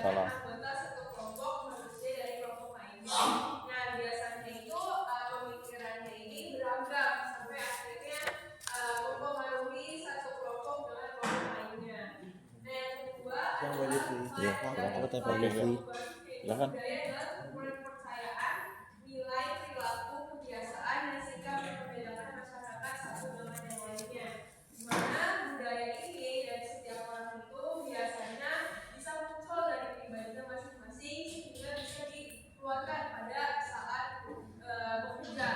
salah. Anggota satu kelompok manusia dari kelompok lainnya. Nah, biasanya itu pemikirannya ini beragam sampai akhirnya mempengaruhi satu kelompok dengan kelompok lainnya. Nah, yang kedua Silahkan. budaya adalah kumpulan kepercayaan, nilai, perilaku, kebiasaan, dan sikap yang membedakan masyarakat satu dengan yang lainnya. Di mana budaya ini dari setiap orang itu biasanya bisa muncul dari pribadinya masing-masing sehingga bisa dikeluarkan pada saat bekerja.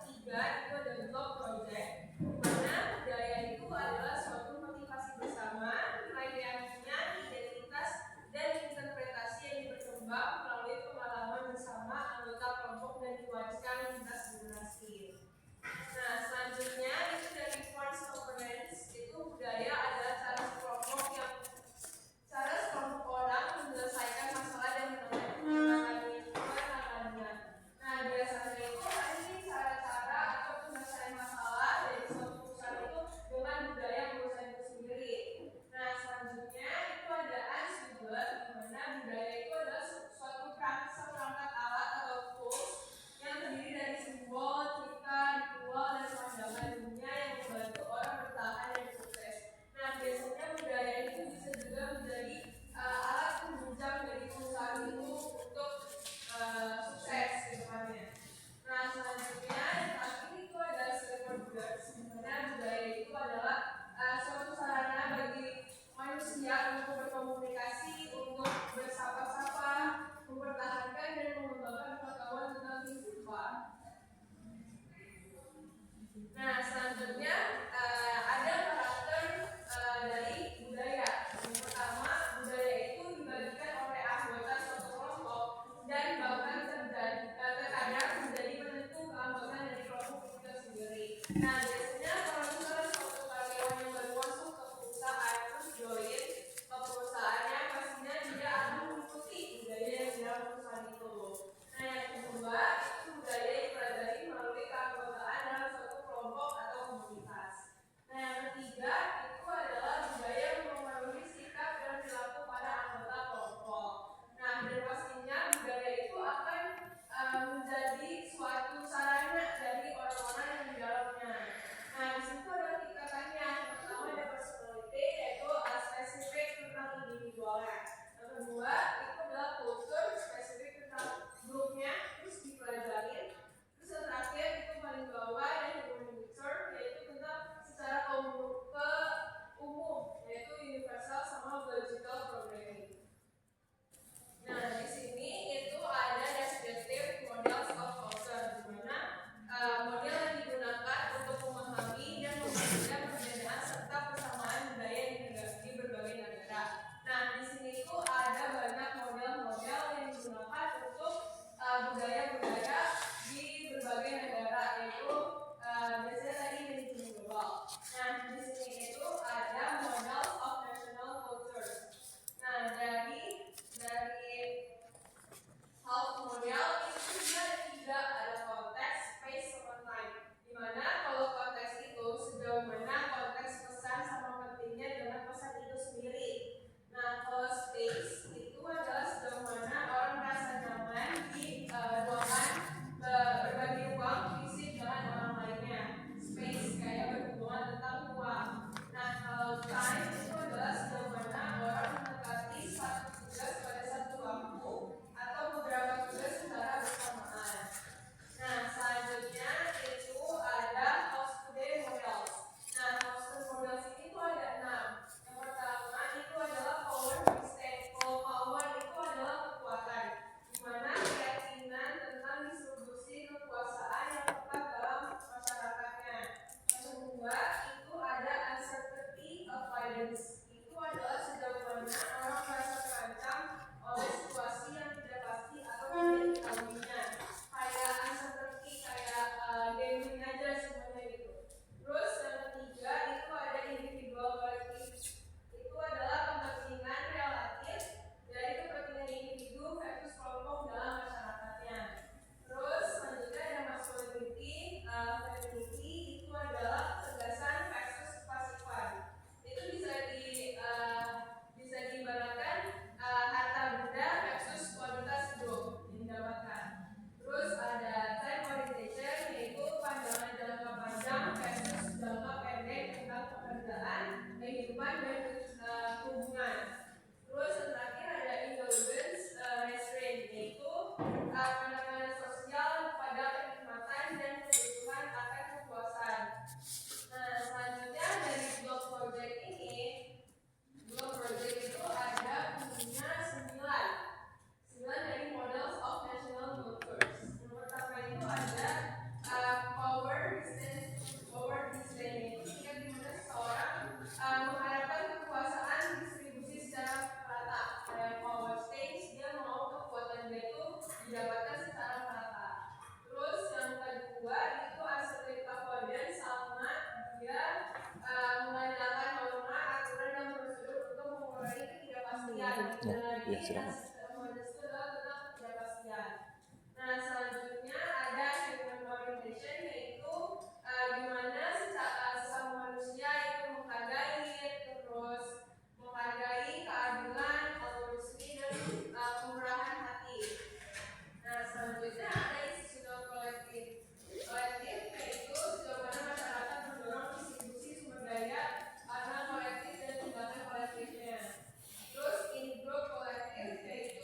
Ketiga itu ada job project, di mana budaya itu adalah suatu motivasi bersama, nilai keyakinan, identitas, dan interpretasi yang berkembang melalui pengalaman bersama anggota kelompok dan diwariskan lintas generasi. Nah, selanjutnya itu dari force components, itu budaya adalah cara sekelompok orang menyelesaikan masalah dan menangani. Nah, biasanya itu ada cara-cara atau penyelesaian masalah dari suatu perusahaan itu dengan budaya perusahaan itu sendiri. Nah, selanjutnya itu ada Ansüber, di mana budaya itu adalah suatu perangkat alat atau tools yang terdiri dari simbol, cerita, ritual, dan pandangan dunia yang membantu orang bertahan dan sukses. Nah, biasanya budaya itu bisa juga menjadi alat penunjang dari perusahaan itu untuk sukses ke depannya. Nah, selanjutnya yang terakhir itu adalah stakeholders, di mana budaya itu adalah suatu sarana bagi manusia untuk berkomunikasi, untuk bersapa-sapa, mempertahankan dan mengembangkan pengetahuan tentang kehidupan. Nah, selanjutnya ada karakter dari budaya. Yang pertama, budaya itu dibagikan oleh anggota suatu kelompok dan bahkan terkadang menjadi penentu keanggotaan dari kelompok itu sendiri. Nah, biasanya kalau misalnya suatu karyawan yang baru masuk ke perusahaan terus join ke perusahaannya, pastinya dia akan mengikuti budaya yang di dalam perusahaan itu. Nah, yang kedua itu budaya yang dipelajari melalui keanggotaan dalam suatu kelompok silakan. Humanis itu adalah tentang ketidakpastian. Nah, selanjutnya ada human orientation, yaitu gimana sesama manusia itu menghargai keadilan, altruisme, dan kemurahan hati. Nah, selanjutnya ada institutional kolektif. Kolektif yaitu sejauh mana masyarakat mendorong distribusi sumber daya karena kolektif dan tindakan kolektifnya. Terus in group kolektif yaitu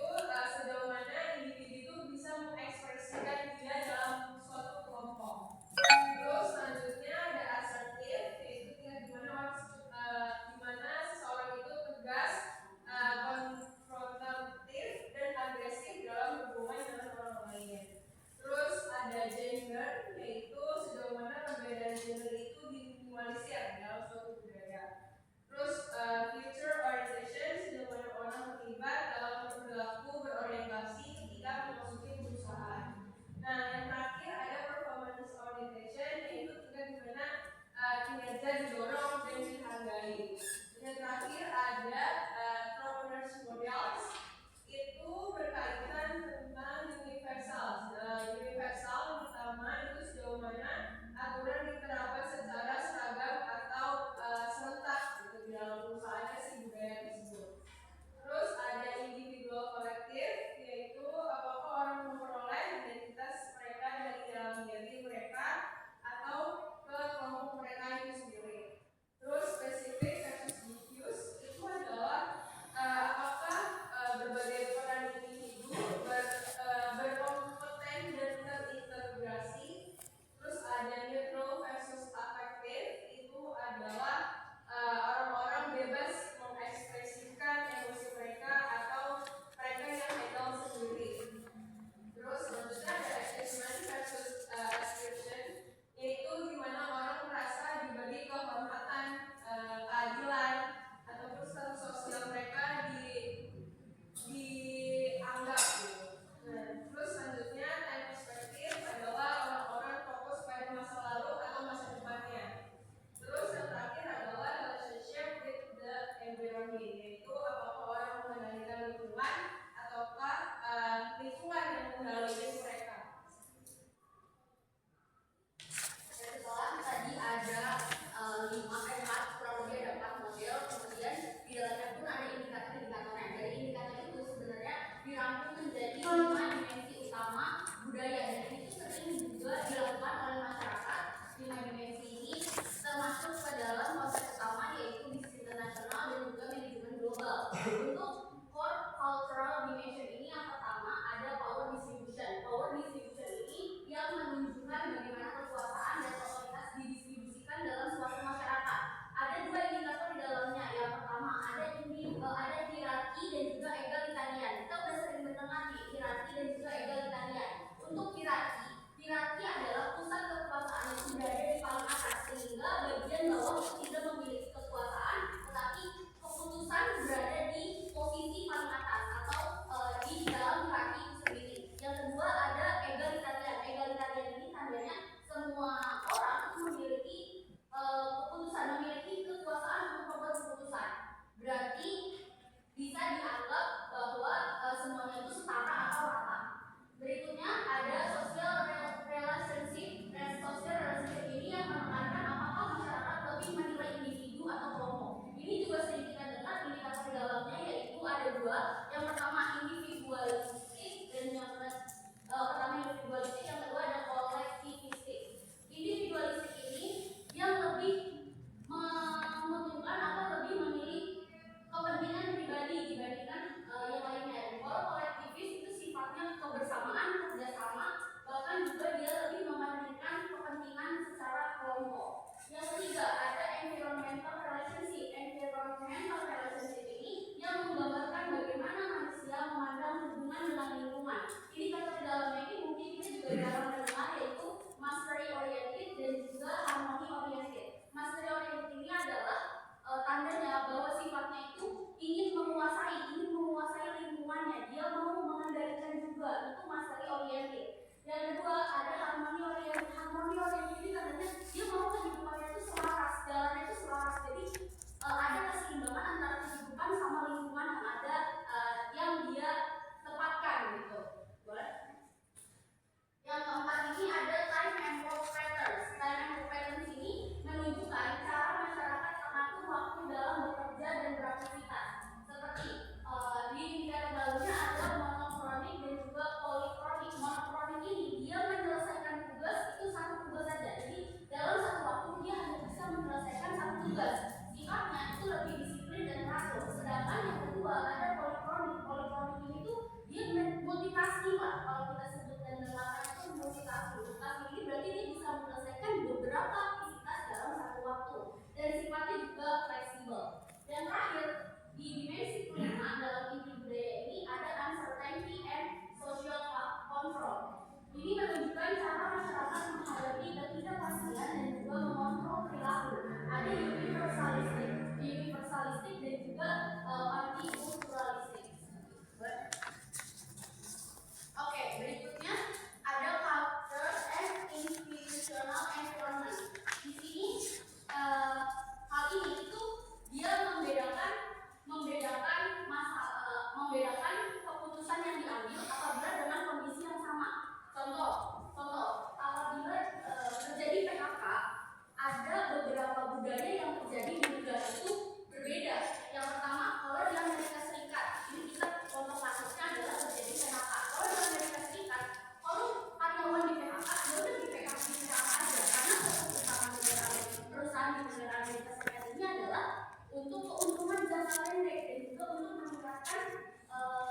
meningkatkan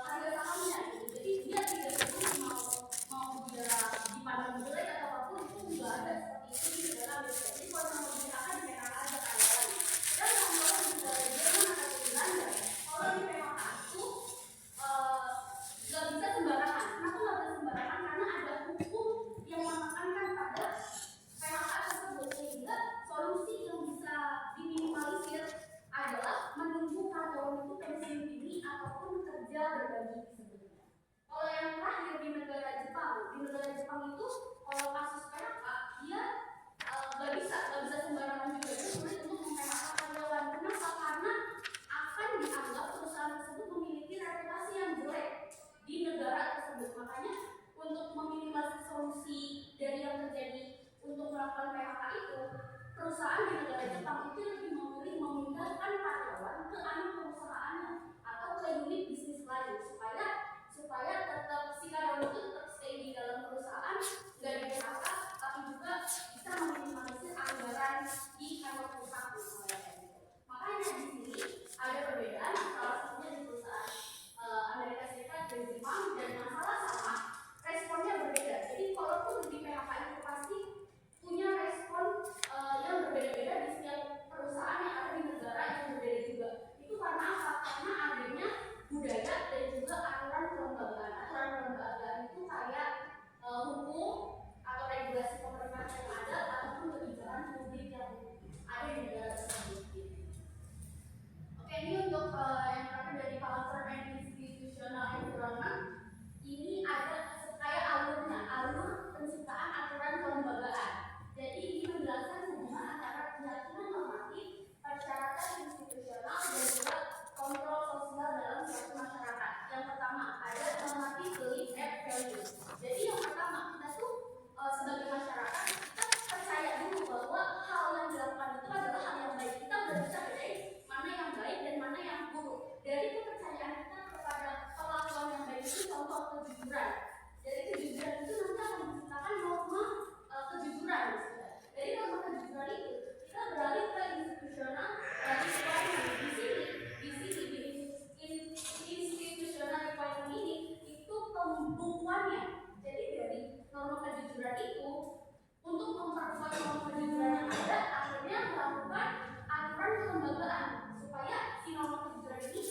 harga sahamnya gitu. Jadi dia tidak perlu mau dia dipandang jelek atau apapun, itu nggak ada seperti itu di negara Amerika. Jadi kalau mau di PHK di PHK aja kan. Dan kalau di negara Jerman atau di Belanda, kalau di PHK itu nggak bisa sembarangan. Kenapa nggak bisa sembarangan? Karena ada hukum yang menekankan pada PHK tersebut, sehingga solusi yang bisa diminimalisir adalah menunggu karyawan itu pensiun dini ataupun kerja berbagi sebelumnya. Kalau yang terakhir di negara Jepang itu kalau kasus PHK dia nggak bisa sembarangan juga, dia sulit untuk mem-PHK karyawan. Kenapa? Karena akan dianggap perusahaan tersebut memiliki reputasi yang jelek di negara tersebut. Makanya untuk meminimalisir solusi dari yang terjadi untuk melakukan PHK itu, perusahaan di negara Jepang itu lebih memilih memindahkan karyawan ke anak perusahaannya atau ke unit bisnis lain supaya tetap si karyawan itu tetap stay di dalam perusahaan, nggak di PHK, tapi juga bisa meminimalisir anggaran di kantor perusahaan. Makanya di sini ada perbedaan salah satunya di perusahaan Amerika Serikat dan Jepang, dan masalah sama, responnya berbeda. Jadi kalaupun di PHK itu pasti punya respon yang berbeda-beda di setiap perusahaan yang ada di negara yang berbeda juga. Itu karena apa? Karena adanya budaya dan juga aturan kelembagaan. Aturan kelembagaan itu kayak hukum atau regulasi pemerintah yang ada ataupun kebijakan publik yang ada di negara tersebut. Oke, ini untuk yang terakhir dari culture and institutional environment. Ini ada kayak alur penciptaan aturan kelembagaan. Jadi ini menjelaskan hubungan antara keyakinan normatif, persyaratan institusional, dan juga kontrol sosial dalam suatu masyarakat. Yang pertama ada normatif belief and value. Jadi yang pertama kita tuh sebagai masyarakat kita percaya dulu bahwa hal yang dilakukan itu adalah hal yang baik. Kita udah bisa bedain mana yang baik dan mana yang buruk. Dari kepercayaan kita kepada perlakuan yang baik itu contoh kejujuran. Dari kejujuran itu nanti akan menciptakan norma kejujuran. Dari norma kejujuran itu kita beralih ke institusional requirement. Di institusional requirement ini itu pembukuannya. Jadi dari norma kejujuran itu untuk memperkuat norma kejujuran yang ada, akhirnya melakukan aturan kelembagaan supaya si norma kejujuran ini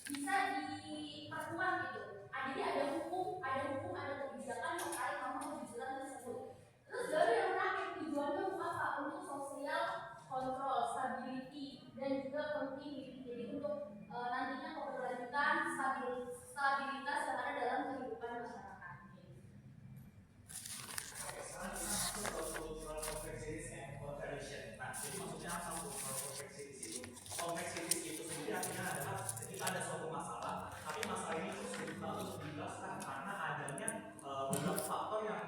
bisa diperkuat gitu. Jadi ada hukum, ada kebijakan terkait norma kejujuran tersebut. Terus dari yang terakhir tujuannya untuk apa? Untuk sosial kontrol, stability, dan juga continuity. Jadi untuk nantinya keberlanjutan stabilitas yang ada dalam kehidupan masyarakat. Sekarang kita masuk ke cultural complexities and contradiction. Nah, jadi maksudnya apa cultural complexities itu? Complexities itu sendiri artinya adalah ketika ada suatu masalah, tapi masalah ini terus berusaha untuk dijelaskan karena adanya beberapa faktor yang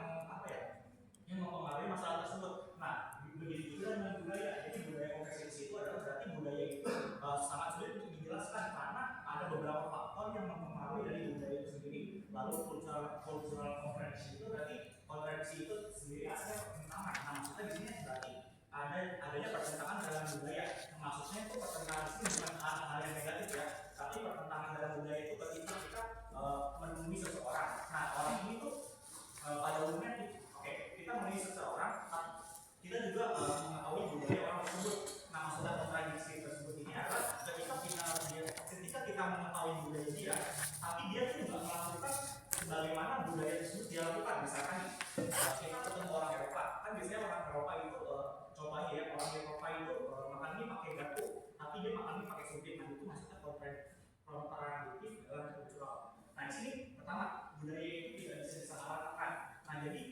yang mempengaruhi masalah tersebut. Nah, begitu juga dengan budaya. Jadi budaya complexities itu adalah berarti budaya itu sangat sulit untuk dijelaskan karena ada beberapa faktor yang mempengaruhi dari budaya itu sendiri. Lalu cultural contradiction itu berarti kontradiksi itu sendiri ada pertentangan. Nah, maksudnya di sini berarti adanya pertentangan dalam budaya. Maksudnya itu pertentangan itu bukan hal yang negatif ya, tapi pertentangan dalam budaya itu ketika kita menemui seseorang. Nah, orang ini tuh pada umumnya kita menemui seseorang, kita juga mengetahui budaya orang tersebut. Nah, maksudnya kontradiksi tersebut ini adalah ketika kita mengetahui budaya dia, tapi dia tuh juga melakukan sebagaimana budaya tersebut dia lakukan. Misalkan kita ketemu orang Eropa, kan biasanya orang Eropa itu contohnya ya, orang Eropa itu makan mie pakai garpu, tapi dia makan mie pakai sumpit. Nah, itu maksudnya kontradiktif dalam kultural. Nah, di sini pertama budaya itu tidak bisa disamaratakan. Nah, jadi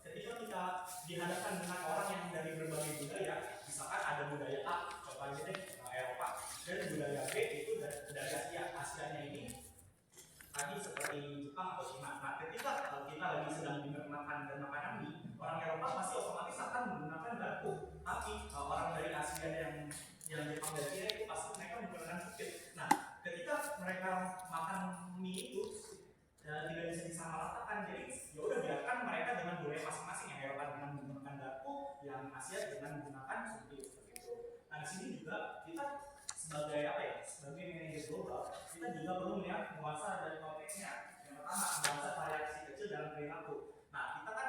ketika kita dihadapkan dengan orang yang dari berbagai budaya, misalkan ada budaya A, contohnya deh Eropa, dan budaya B itu dari Asia. Asianya ini tadi seperti Jepang atau Cina. Nah, ketika kita lagi sedang dimakan dan makanan mie, orang Eropa pasti otomatis akan menggunakan garpu. Tapi orang dari Asia yang Jepang dan Cina itu pasti mereka menggunakan sumpit. Nah, ketika mereka makan mie itu tidak bisa disamaratakan. Jadi ya udah biarkan mereka dengan budaya masing-masing, yang Eropa dengan menggunakan garpu, yang Asia dengan menggunakan sumpit seperti itu. Nah, di sini juga kita sebagai sebagai manajer global kita juga perlu melihat nuansa dan konteksnya. Yang pertama, nuansa variasi kecil dalam perilaku. Nah, kita kan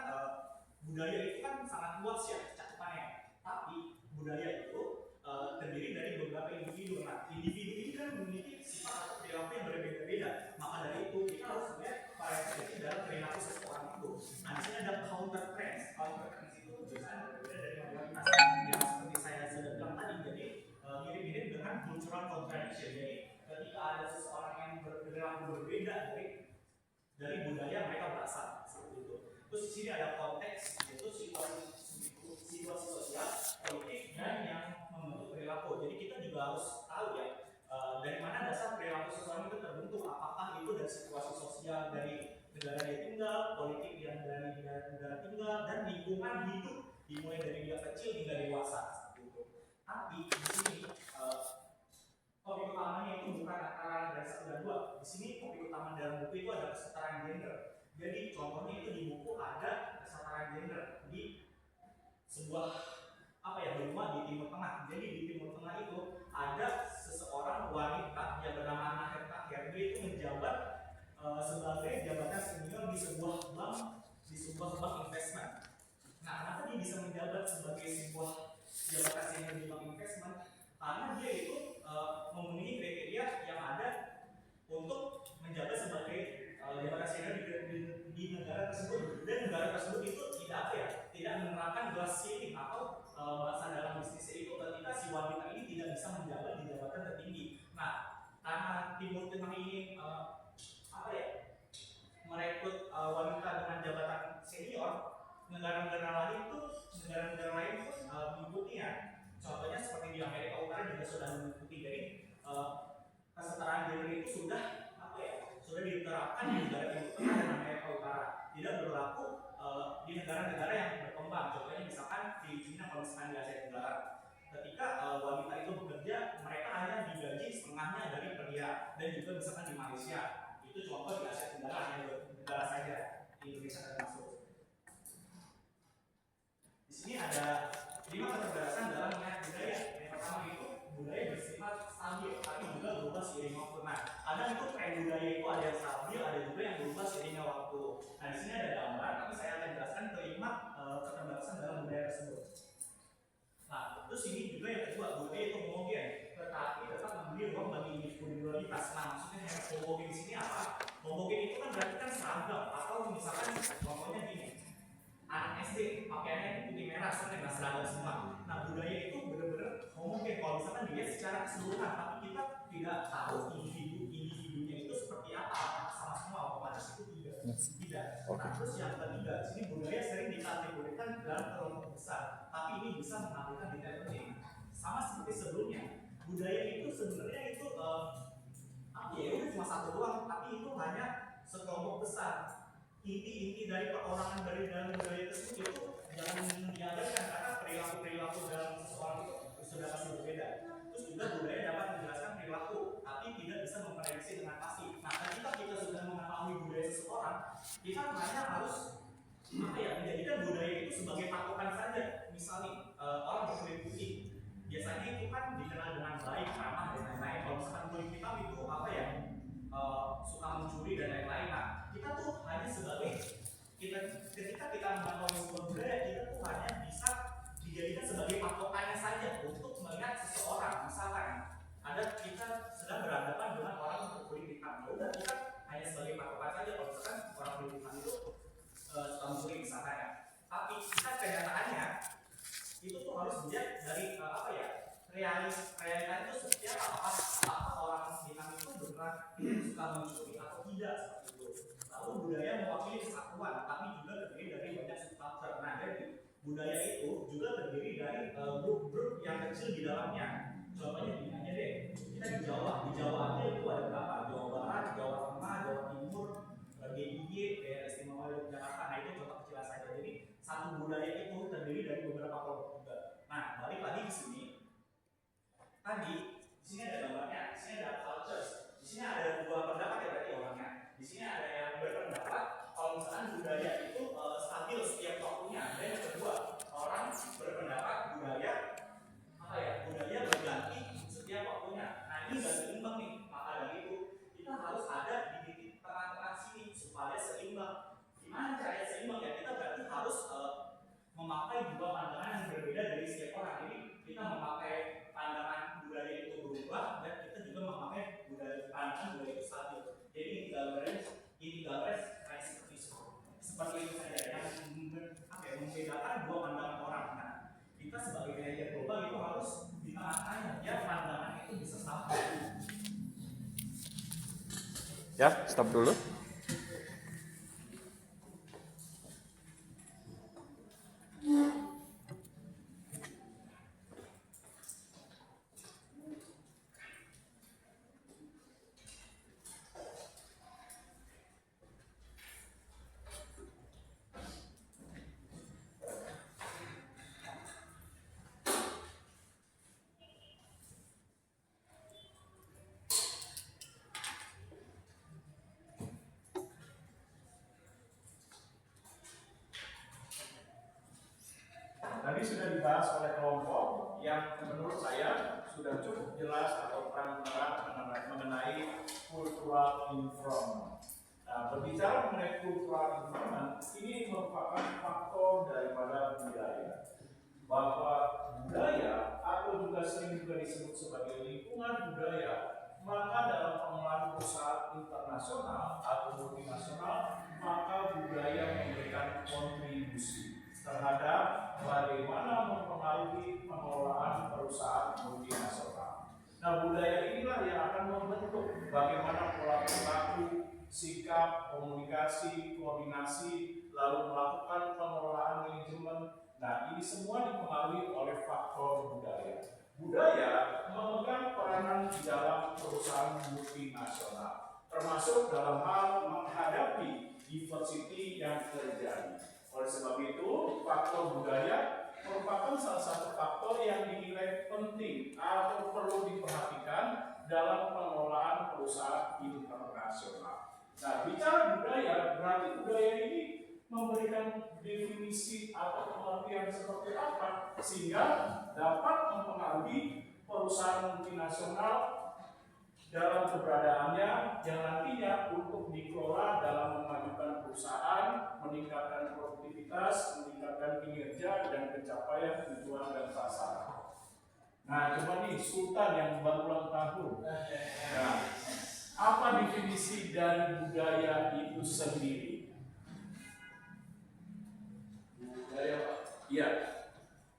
budaya itu kan sangat luas ya cakupannya. Tapi budaya itu terdiri dari beberapa individu. Nah, individu ini kan memiliki sifat atau perilaku yang berbeda-beda. Maka dari itu kita harus melihat variasi kecil dalam perilaku seseorang itu. Nah, di sini ada counter trends. Counter trends itu biasanya berbeda dari mayoritas. Yang seperti saya sudah bilang tadi, jadi mirip-mirip dengan cultural contradiction. Jadi ketika ada seseorang yang berperilaku berbeda dari budaya mereka berasal seperti itu. Terus di sini ada konteks, yaitu situasi sosial, politik, dan yang membentuk perilaku. Jadi kita juga harus tahu ya dari mana dasar perilaku seseorang itu terbentuk. Apakah itu dari situasi sosial, dari negara dia tinggal, politik yang dari negara tinggal, dan lingkungan hidup dimulai dari dia kecil hingga dewasa seperti itu. Tapi di sini topik utamanya itu bukan antara dari 1 dan 2. Di sini topik utama dalam buku itu ada kesetaraan gender. Jadi contohnya itu di buku ada kesetaraan gender di sebuah benua di Timur Tengah. Jadi di Timur Tengah itu ada seseorang wanita yang bernama Anna Herta. Dia itu menjabat sebagai jabatan senior di sebuah bank investment. Nah, kenapa dia bisa menjabat sebagai sebuah jabatan senior di bank investment? Karena dia itu memenuhi kriteria yang ada untuk menjabat sebagai jabatan senior di negara tersebut. Dan negara tersebut itu tidak menerapkan glass ceiling atau bahasa dalam bisnis itu ketika si wanita ini tidak bisa menjabat di jabatan tertinggi. Nah, karena Timur Tengah ini merekrut wanita dengan jabatan senior, negara-negara lain pun mengikutinya. Contohnya seperti di Amerika Utara juga sudah mengikuti. Jadi kesetaraan gender itu sudah diterapkan di negara Timur Tengah dan Amerika Utara. Tidak berlaku di negara-negara yang berkembang. Contohnya misalkan di China, kalau misalkan di Asia Tenggara, ketika wanita itu bekerja, mereka hanya digaji setengahnya dari pria. Dan juga misalkan di Malaysia, itu contoh di Asia Tenggara hanya 2 negara saja, di Indonesia termasuk. Di sini ada 5 keterbatasan dalam melihat budaya. Yang pertama itu budaya bersifat stabil, tapi juga berubah seiring waktu. Nah, kadang itu tren budaya itu ada yang stabil, ada juga yang berubah seiringnya waktu. Nah, di sini ada gambar, tapi saya akan jelaskan kelima keterbatasan dalam budaya tersebut. Nah, terus ini juga yang kedua, budaya itu homogen, tetapi tetap memberi ruang bagi individualitas. Nah, maksudnya homogen di sini apa? Homogen itu kan berarti kan seragam, atau misalkan contohnya gini, anak SD pakaiannya putih merah, soalnya nggak seragam semua. Nah, budaya itu benar-benar homogen. Kalau misalkan dilihat secara keseluruhan, tapi kita tidak tahu individunya itu seperti apa, sama semua, otomatis itu tidak. Nah, terus yang ketiga, di sini budaya sering dikategorikan dalam kelompok besar, tapi ini bisa mengakibatkan detail penting. Sama seperti sebelumnya, budaya itu sebenarnya itu udah cuma satu doang, tapi itu hanya sekelompok besar. Inti dari perorangan dari dalam budaya tersebut itu jangan diabaikan, karena perilaku dalam seseorang itu sudah pasti berbeda. Terus juga budaya dapat menjelaskan perilaku, tapi tidak bisa memprediksi dengan pasti. Nah, ketika kita sudah mengetahui budaya seseorang, kita hanya harus menjadikan budaya itu sebagai patokan saja. Misalnya orang berkulit putih, biasanya itu kan dikenal dengan baik, ramah dan lain-lain. Kalau misalkan kulit hitam itu suka mencuri dan lain-lain. Nah, kita tuh hanya sebagai ketika kita mengetahui sebuah budaya, kita tuh hanya bisa dijadikan sebagai patokannya saja untuk melihat seseorang. Misalkan kita sedang berhadapan dengan orang berkulit hitam, udah kita hanya sebagai patokan saja. Kalau misalkan orang kulit hitam itu suka mencuri misalkan ya. Tapi kita kenyataannya itu tuh harus dilihat dari realita itu seperti apa. Apakah orang hitam itu benar suka mencuri atau tidak seperti itu. Lalu budaya mewakili kesatuan, tapi juga terdiri dari banyak subkultur. Nah, jadi budaya itu juga terdiri dari grup-grup yang kecil di dalamnya. Contohnya gini aja deh, kita di Jawa aja itu ada berapa? Jawa Barat, Jawa Tengah, Jawa Timur, DIY, daerah istimewa Yogyakarta. Nah, itu contoh kecilan saja. Jadi satu budaya itu terdiri dari beberapa kelompok juga. Nah, balik lagi di sini. Tadi di sini ada gambarnya, di sini ada cultures. Di sini ada 2 pendapat ya berarti orangnya. Di sini ada yang berpendapat kalau misalkan budaya itu stabil setiap waktunya. Dan yang kedua, orang berpendapat budaya berganti setiap waktunya. Nah, ini nggak seimbang nih. Maka dari itu Ya, stop dulu. Tadi sudah dibahas oleh kelompok yang menurut saya sudah cukup jelas atau terang-terangan mengenai cultural environment. Nah, berbicara mengenai cultural environment, ini merupakan faktor daripada budaya. Bahwa budaya atau juga sering juga disebut sebagai lingkungan budaya, maka dalam pengelolaan perusahaan internasional atau multinasional, maka budaya memberikan kontribusi terhadap bagaimana mempengaruhi pengelolaan perusahaan multinasional. Nah, budaya inilah yang akan membentuk bagaimana pola perilaku, sikap, komunikasi, koordinasi, lalu melakukan pengelolaan manajemen. Nah, ini semua dipengaruhi oleh faktor budaya. Budaya memegang peranan di dalam perusahaan multinasional, termasuk dalam hal menghadapi diversity yang terjadi. Oleh sebab itu, faktor budaya merupakan salah satu faktor yang dinilai penting atau perlu diperhatikan dalam pengelolaan perusahaan internasional. Nah, bicara budaya, berarti budaya ini memberikan definisi atau pengertian seperti apa sehingga dapat mempengaruhi perusahaan multinasional dalam keberadaannya yang nantinya untuk dikelola dalam memajukan perusahaan, meningkatkan produktivitas, meningkatkan kinerja dan pencapaian tujuan dan sasaran. Nah, coba nih Sultan yang baru ulang tahun. Nah, apa definisi dari budaya itu sendiri? Budaya, Pak. Iya.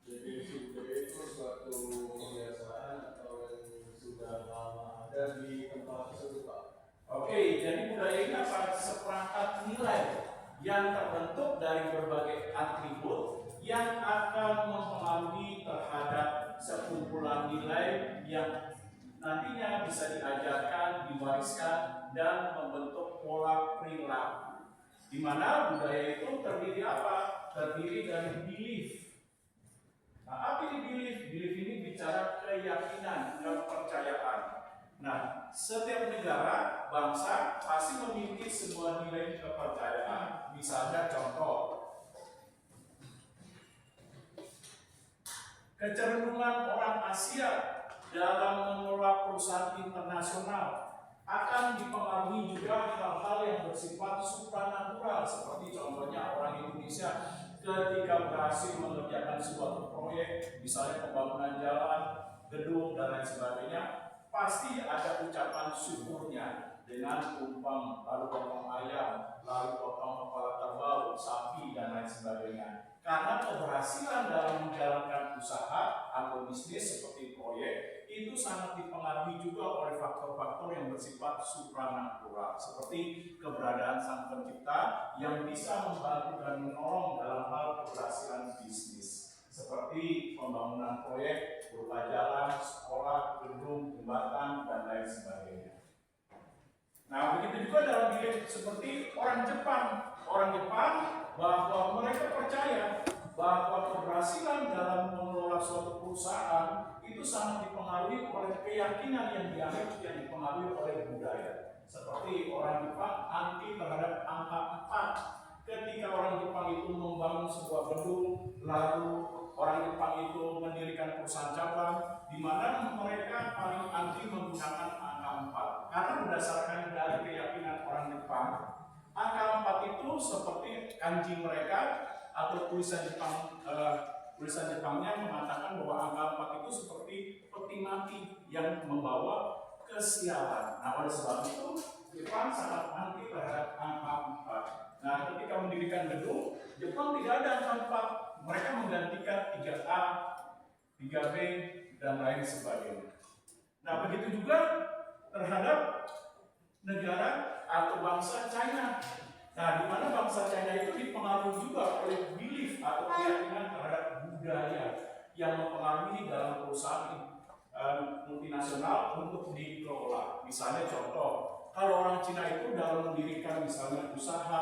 Definisi budaya itu suatu kebiasaan atau yang sudah lama ada di tempat tersebut, Pak. Oke, jadi budaya ini adalah seperangkat nilai yang terbentuk dari berbagai atribut yang akan mempengaruhi terhadap sekumpulan nilai yang nantinya bisa diajarkan, diwariskan, dan membentuk pola perilaku. Di mana budaya itu terdiri apa? Terdiri dari belief. Nah, apa ini belief? Belief ini bicara keyakinan, kepercayaan. Nah, setiap negara, bangsa pasti memiliki sebuah nilai kepercayaan. Misalnya contoh, kecenderungan orang Asia dalam mengelola perusahaan internasional akan dipengaruhi juga hal-hal yang bersifat supranatural, seperti contohnya orang Indonesia ketika berhasil mengerjakan suatu proyek, misalnya pembangunan jalan, gedung, dan lain sebagainya, pasti ada ucapan syukurnya dengan tumpang, lalu potong ayam, lalu potong kepala kerbau, sapi, dan lain sebagainya. Karena keberhasilan dalam menjalankan usaha atau bisnis seperti proyek itu sangat dipengaruhi juga oleh faktor-faktor yang bersifat supranatural, seperti keberadaan Sang Pencipta yang bisa membantu dan menolong dalam hal keberhasilan bisnis, seperti pembangunan proyek berupa jalan, sekolah, gedung, jembatan, dan lain sebagainya. Nah, begitu juga dalam diri seperti orang Jepang. Orang Jepang bahwa mereka percaya bahwa keberhasilan dalam mengelola suatu perusahaan itu sangat dipengaruhi oleh keyakinan yang dianggap yang dipengaruhi oleh budaya. Seperti orang Jepang anti terhadap angka 4. Ketika orang Jepang itu membangun sebuah gedung, lalu orang Jepang itu mendirikan perusahaan cabang, di mana mereka paling anti menggunakan angka 4. Karena berdasarkan dari keyakinan orang Jepang, angka 4 itu seperti kanji mereka atau tulisan Jepangnya mengatakan bahwa angka 4 itu seperti peti mati yang membawa kesialan. Nah, oleh sebab itu Jepang sangat anti terhadap angka 4. Nah, ketika mendirikan gedung, Jepang tidak ada angka 4. Mereka menggantikan 3A, 3B, dan lain sebagainya. Nah, begitu juga terhadap negara atau bangsa China. Nah, di mana bangsa China itu dipengaruhi juga oleh belief atau keyakinan terhadap budaya yang mempengaruhi dalam perusahaan multinasional untuk dikelola. Misalnya contoh, kalau orang Cina itu dalam mendirikan misalnya usaha,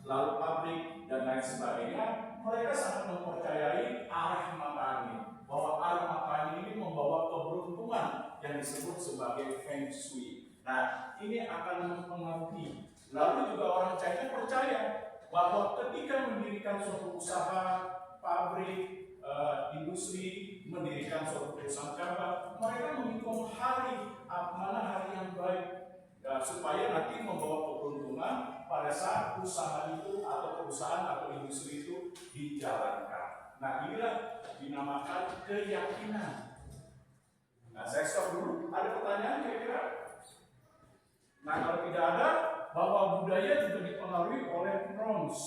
lalu pabrik dan lain sebagainya, mereka sangat mempercayai arah mata angin, bahwa arah mata angin ini membawa keberuntungan yang disebut sebagai Feng Shui. Nah, ini akan mempengaruhi. Lalu juga orang China percaya bahwa ketika mendirikan suatu usaha, pabrik, industri, mendirikan suatu perusahaan cabang, mereka menghitung hari, mana hari yang baik, supaya nanti membawa keberuntungan pada saat usaha itu atau perusahaan atau industri itu dijalankan. Nah, inilah dinamakan keyakinan. Nah, saya stop dulu. Ada pertanyaan kira-kira? Nah, kalau tidak ada, bahwa budaya juga dipengaruhi oleh norms.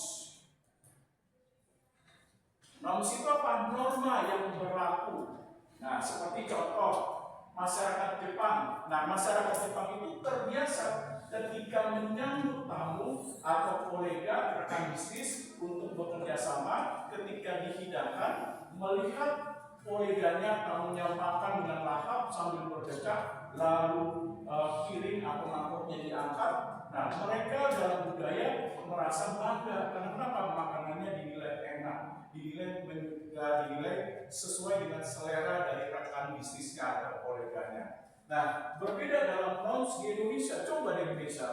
Norms itu apa? Norma yang berlaku. Nah, seperti contoh masyarakat Jepang. Nah, masyarakat Jepang itu terbiasa ketika menyambut tamu atau kolega rekan bisnis untuk bekerja sama, ketika dihidangkan, melihat koleganya tamunya makan dengan lahap sambil berdecak, lalu piring atau mangkoknya diangkat. Nah, mereka dalam budaya merasa bangga karena kenapa? Makanannya dinilai enak, dinilai sesuai dengan selera dari rekan bisnisnya atau koleganya. Nah, berbeda dalam norms di Indonesia. Coba di Indonesia,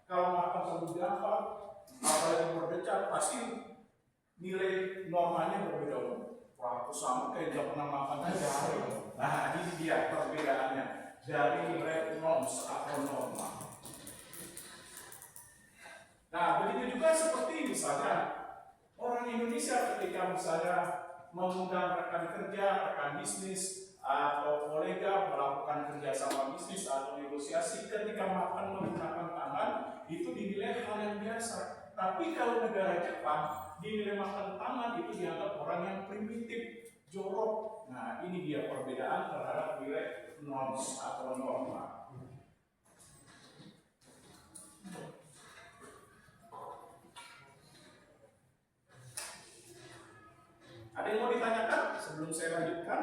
kalau makan sambil diangkat, apalagi berdecak, pasti nilai normanya berbeda. Waktu sama kayak gak pernah makan aja. Nah, ini dia perbedaannya dari nilai norms atau norma. Nah, begitu juga seperti misalnya orang Indonesia ketika misalnya mengundang rekan kerja, rekan bisnis, atau kolega melakukan kerjasama bisnis atau negosiasi, ketika makan menggunakan tangan itu dinilai hal yang biasa. Tapi kalau negara Jepang, dinilai makan tangan itu dianggap orang yang primitif, jorok. Nah, ini dia perbedaan terhadap nilai norms atau norma. Ada yang mau ditanyakan sebelum saya lanjutkan?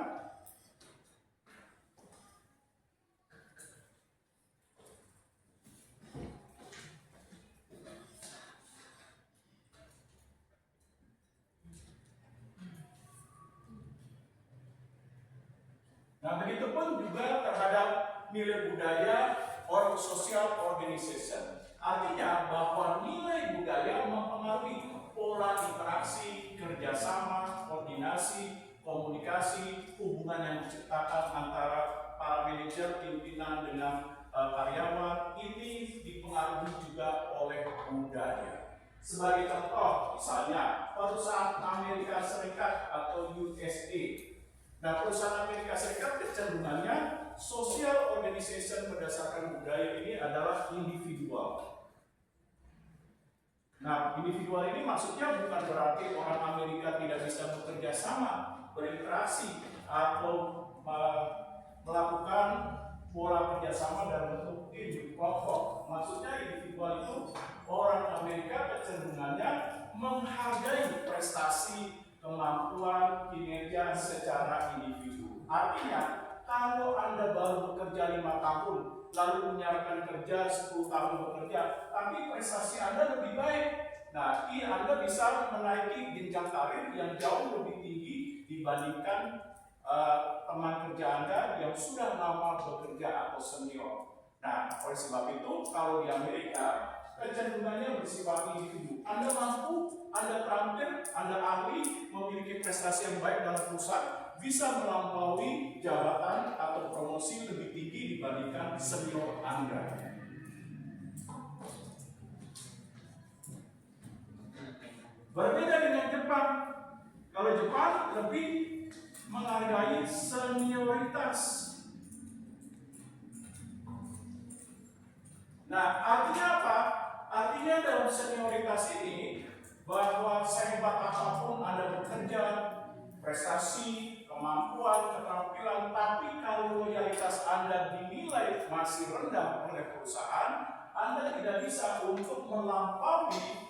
Nah, begitupun juga terhadap nilai budaya or social organization. Artinya bahwa nilai budaya mempengaruhi pola interaksi, kerjasama, koordinasi, komunikasi, hubungan yang diciptakan antara para manajer, pimpinan dengan karyawan. Ini dipengaruhi juga oleh budaya. Sebagai contoh, misalnya perusahaan Amerika Serikat atau USA. Nah, perusahaan Amerika Serikat kecenderungannya social organization berdasarkan budaya ini adalah individual. Nah, individual ini maksudnya bukan berarti orang Amerika tidak bisa bekerja sama, berinteraksi, atau melakukan pola kerjasama dalam bentuk tim, kelompok. Maksudnya individual itu orang Amerika kecenderungannya menghargai prestasi, kemampuan, kinerja secara individu. Artinya, kalau Anda baru bekerja 5 tahun, lalu menyiapkan kerja 10 tahun bekerja, tapi prestasi Anda lebih baik. Nah, Anda bisa menaiki jenjang karir yang jauh lebih tinggi dibandingkan teman kerja Anda yang sudah lama bekerja atau senior. Nah, oleh sebab itu, kalau di Amerika, kecenderungannya bersifat individu. Anda mampu, Anda terampil, Anda ahli, memiliki prestasi yang baik dalam perusahaan, bisa melampaui jabatan atau promosi lebih tinggi dibandingkan senior Anda. Berbeda dengan Jepang. Kalau Jepang lebih menghargai senioritas. Nah, artinya apa? Artinya dalam senioritas ini bahwa sehebat apapun Anda bekerja, prestasi, kemampuan, keterampilan, tapi kalau loyalitas Anda dinilai nilai masih rendah oleh perusahaan, Anda tidak bisa untuk melampaui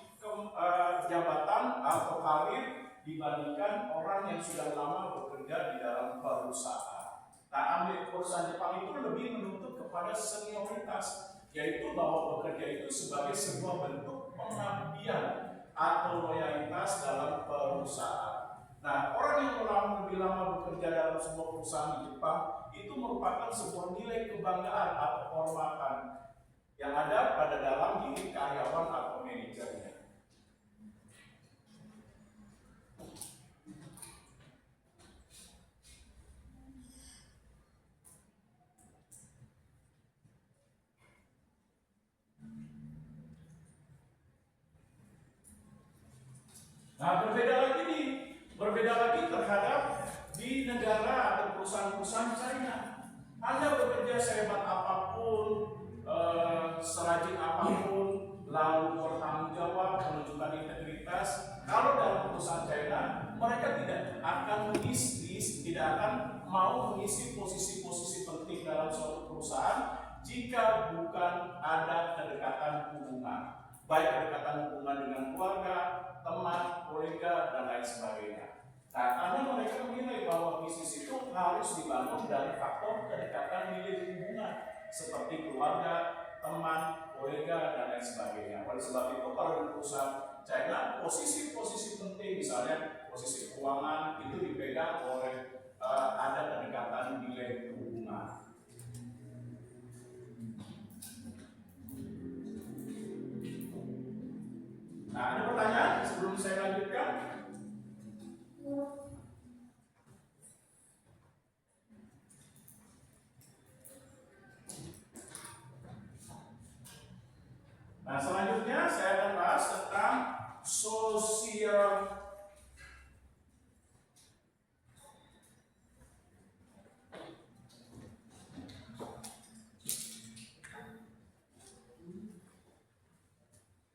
jabatan atau karir dibandingkan orang yang sudah lama bekerja di dalam perusahaan. Nah, perusahaan Jepang itu lebih menuntut kepada senioritas, yaitu bahwa bekerja itu sebagai sebuah bentuk pengabdian atau loyalitas dalam perusahaan. Nah, orang yang lebih lama bekerja dalam sebuah perusahaan di Jepang itu merupakan sebuah nilai kebanggaan atau kehormatan yang ada pada dalam diri karyawan atau manajernya. Nah, berbeda lagi terhadap di negara atau perusahaan-perusahaan China. Anda bekerja sehebat apapun, serajin apapun, lalu bertanggung jawab, menunjukkan integritas. Kalau dalam perusahaan China, mereka tidak akan tidak akan mau mengisi posisi-posisi penting dalam suatu perusahaan jika bukan ada kedekatan hubungan, baik kedekatan hubungan dengan keluarga, teman, kolega, dan lain sebagainya. Nah, karena mereka menilai bahwa bisnis itu harus dibangun dari faktor kedekatan nilai hubungan seperti keluarga, teman, kolega, dan lain sebagainya. Oleh sebab itu, kalau di perusahaan China, posisi-posisi penting, misalnya posisi keuangan, itu dipegang oleh ada kedekatan nilai hubungan. Nah, ada pertanyaan sebelum saya lanjutkan? Nah, selanjutnya saya akan bahas tentang sosial.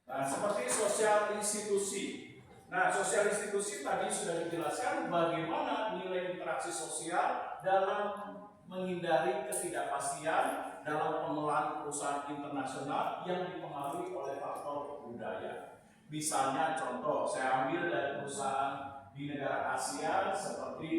Nah, seperti sosial institusi. Nah, sosial institusi tadi sudah dijelaskan bagaimana nilai interaksi sosial dalam menghindari ketidakpastian dalam pengelolaan perusahaan internasional yang dipengaruhi oleh faktor budaya. Misalnya contoh, saya ambil dari perusahaan di negara Asia seperti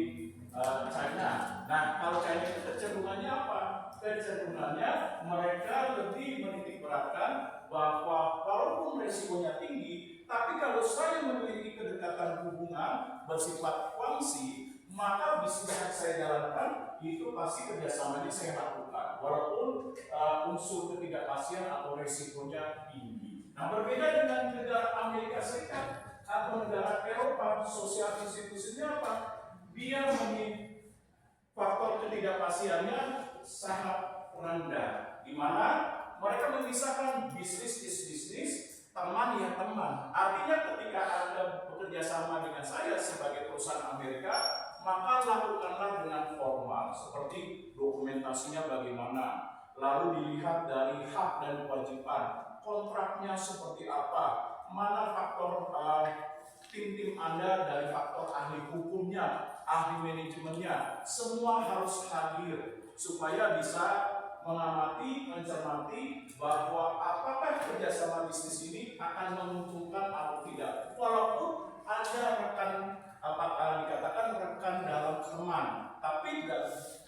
China. Nah, kalau China itu kecenderungannya apa? Kecenderungannya mereka lebih menitik beratkan bahwa walaupun resikonya tinggi, tapi kalau saya memiliki kedekatan hubungan bersifat kuansi, maka bisnis yang saya jalankan itu pasti kerjasamanya saya lakukan, walaupun unsur ketidakpastian atau resikonya tinggi. Nah, berbeda dengan negara Amerika Serikat atau negara Eropa, sosial institusinya apa? Dia faktor ketidakpastiannya sangat rendah, di mana mereka memisahkan bisnis is bisnis, teman ya teman. Artinya ketika Anda bekerja sama dengan saya sebagai perusahaan Amerika, maka lakukanlah dengan formal, seperti dokumentasinya bagaimana, lalu dilihat dari hak dan kewajiban, kontraknya seperti apa, mana faktor tim Anda dari faktor ahli hukumnya, ahli manajemennya, semua harus hadir supaya bisa mengamati, mencermati bahwa apakah kerjasama bisnis ini akan menguntungkan atau tidak. Walaupun ada rekan, dikatakan rekan dalam teman, tapi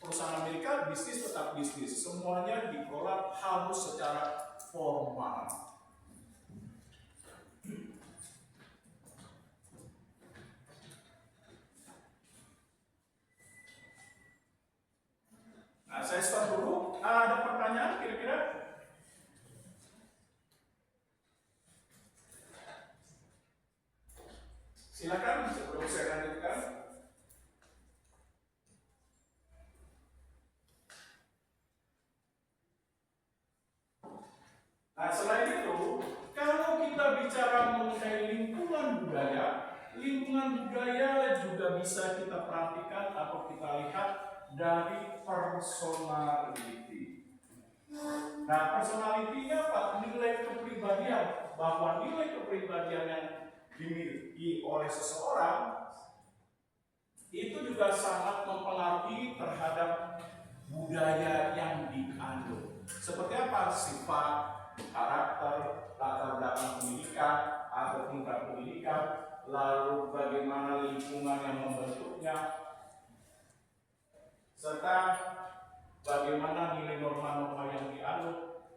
perusahaan Amerika bisnis tetap bisnis, semuanya dikelola harus secara formal. Nah, saya stop dulu. Ada pertanyaan kira-kira? Silakan sebelum saya lanjutkan. Nah, selain itu, kalau kita bicara mengenai lingkungan budaya juga bisa kita perhatikan atau kita lihat dari personality. Nah, personality-nya apa? Nilai kepribadian. Bahwa nilai kepribadian yang dimiliki oleh seseorang itu juga sangat mempengaruhi terhadap budaya yang dianut. Seperti apa sifat, karakter, latar belakang pendidikan atau tingkat pendidikan, lalu bagaimana lingkungan yang membentuknya, serta bagaimana nilai norma-norma yang dianut,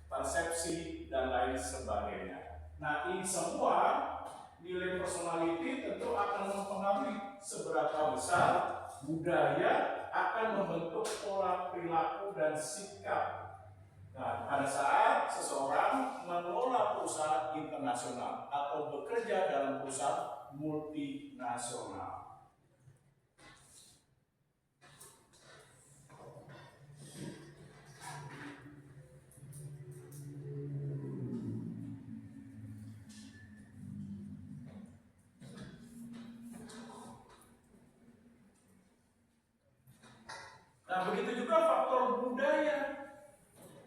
persepsi, dan lain sebagainya. Nah, ini semua nilai personality tentu akan mempengaruhi seberapa besar budaya akan membentuk pola perilaku dan sikap. Nah, pada saat seseorang mengelola perusahaan internasional atau bekerja dalam perusahaan multinasional. Nah, begitu juga faktor budaya.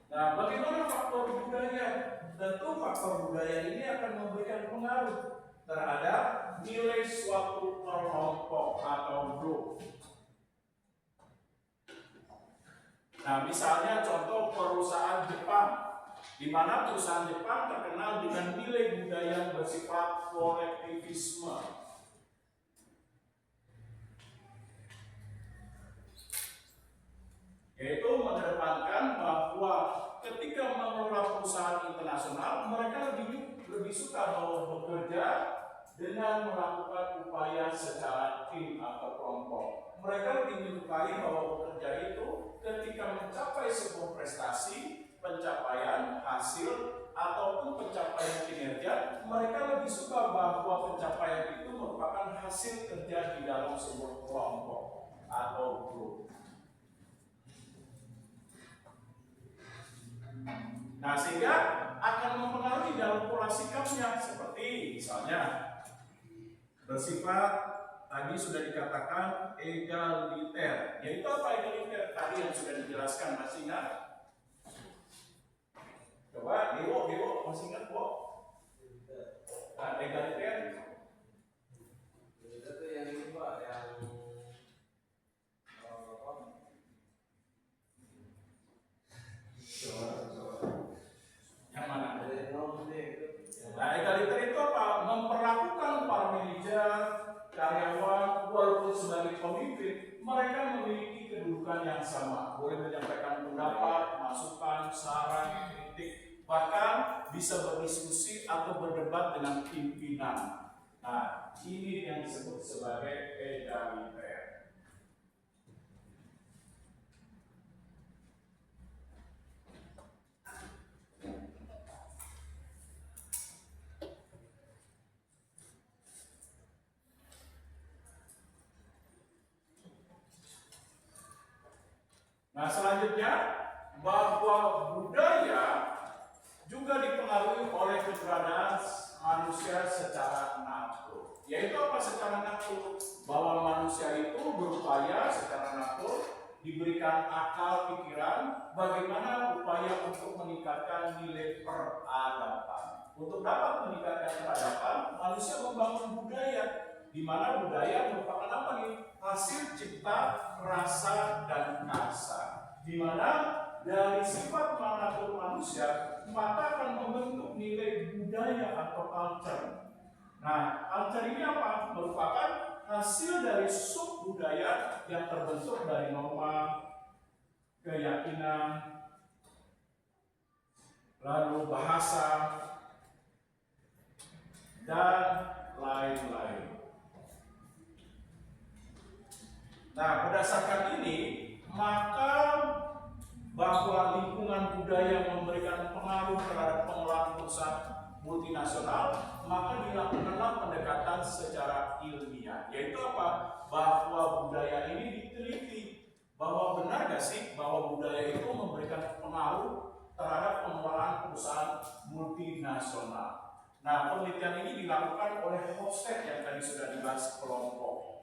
Nah, bagaimana faktor budaya? Tentu faktor budaya ini akan memberikan pengaruh terhadap nilai suatu kelompok atau grup. Nah, misalnya contoh perusahaan Jepang, di mana perusahaan Jepang terkenal dengan nilai budaya yang bersifat kolektivisme. Yaitu mengedepankan bahwa ketika mengelola perusahaan internasional, mereka lebih suka bahwa bekerja dengan melakukan upaya secara tim atau kelompok. Mereka lebih menyukai bahwa bekerja itu ketika mencapai sebuah prestasi, pencapaian, hasil, ataupun pencapaian kinerja, mereka lebih suka bahwa pencapaian itu merupakan hasil kerja di dalam sebuah kelompok atau grup. Nah, sehingga akan mempengaruhi dalam pola sikapnya, seperti misalnya bersifat tadi sudah dikatakan egaliter. Yaitu apa egaliter? Tadi yang sudah dijelaskan, masih ingat? Coba, Dewo, masih ingat kok? Nah, egaliter. Itu yang ini Pak, yang Yang mana? Nah, Nah, egaliter itu apa? Memperlakukan para manajer, karyawan, walaupun sebagai pemimpin, mereka memiliki kedudukan yang sama. Boleh menyampaikan pendapat, masukan, saran, kritik, bahkan bisa berdiskusi atau berdebat dengan pimpinan. Nah, ini yang disebut sebagai egaliter. Nah, selanjutnya bahwa budaya juga dipengaruhi oleh keberadaan manusia secara natur. Yaitu apa secara natur? Bahwa manusia itu berupaya secara natur, diberikan akal pikiran, bagaimana upaya untuk meningkatkan nilai peradaban. Untuk dapat meningkatkan peradaban, manusia membangun budaya, di mana budaya merupakan apa nih? Hasil cipta, rasa, dan asa. Di mana dari sifat natur manusia, maka akan membentuk nilai budaya atau culture. Nah, culture ini apa? Merupakan hasil dari sub budaya yang terbentuk dari norma, keyakinan, lalu bahasa, dan lain-lain. Nah, berdasarkan ini, maka bahwa lingkungan budaya memberikan pengaruh terhadap pengelolaan perusahaan multinasional, maka dilakukanlah pendekatan secara ilmiah. Yaitu apa? Bahwa budaya ini diteliti. Bahwa benar gak sih bahwa budaya itu memberikan pengaruh terhadap pengelolaan perusahaan multinasional. Nah, penelitian ini dilakukan oleh Hofstede yang tadi sudah dibahas kelompok.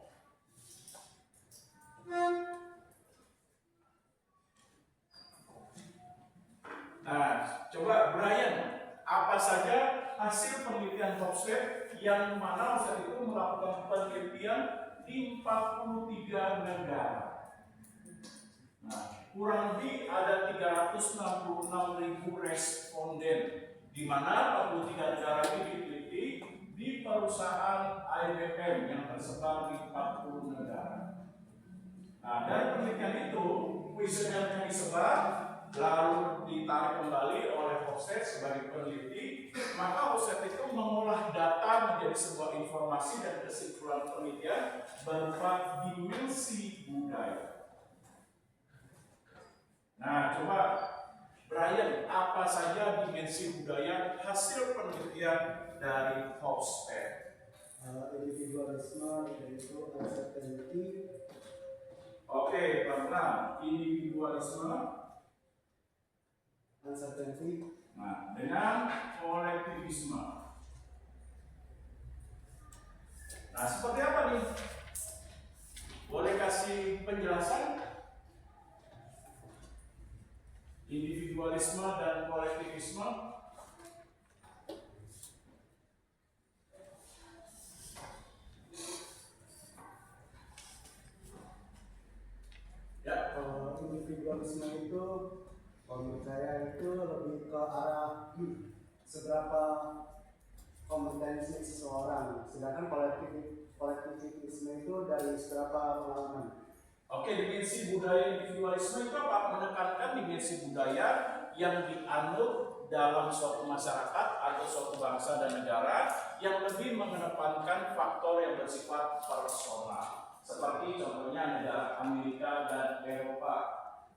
Nah, coba Brian, apa saja hasil penelitian Hofstede yang mana Hofstede itu melakukan penelitian di 43 negara. Nah, kurang lebih ada 366.000 responden, di mana 43 negara ini diteliti di perusahaan IBM yang tersebar di 40 negara. Nah, dari penelitian itu, kuesioner yang disebar lalu ditarik kembali oleh Hofstede sebagai peneliti, maka Hofstede itu mengolah data menjadi sebuah informasi dan kesimpulan penelitian berupa dimensi budaya. Nah, coba Brian, apa saja dimensi budaya hasil penelitian dari Hofstede? Individualisme, yaitu uncertainty. Oke, pelan-pelan. Individualisme. Uncertainty. Nah, dengan kolektivisme. Nah, seperti apa nih? Boleh kasih penjelasan? Individualisme dan kolektivisme. Ya, Individualisme itu, menurut saya itu lebih ke arah seberapa kompetensi seseorang, sedangkan kolektivisme itu dari seberapa pengalaman. oke, dimensi budaya individualisme itu apa? Menekankan dimensi budaya yang dianut dalam suatu masyarakat atau suatu bangsa dan negara yang lebih mengedepankan faktor yang bersifat personal. Seperti contohnya negara Amerika dan Eropa,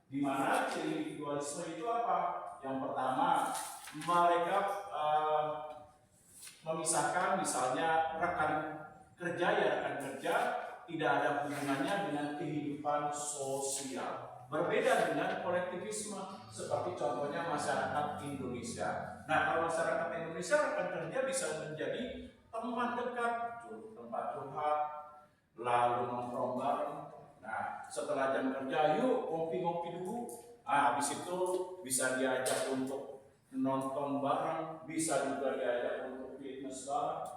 di mana ciri individualisme itu apa? Yang pertama, mereka memisahkan misalnya rekan kerja tidak ada hubungannya dengan kehidupan sosial. Berbeda dengan kolektivisme, seperti contohnya masyarakat Indonesia. Nah, kalau masyarakat Indonesia rekan kerja bisa menjadi teman dekat, tempat curhat, lalu nongkrong bareng. Nah, setelah jam kerja, yuk ngopi-ngopi dulu. Habis itu bisa diajak untuk nonton bareng, bisa juga diajak untuk fitness bareng.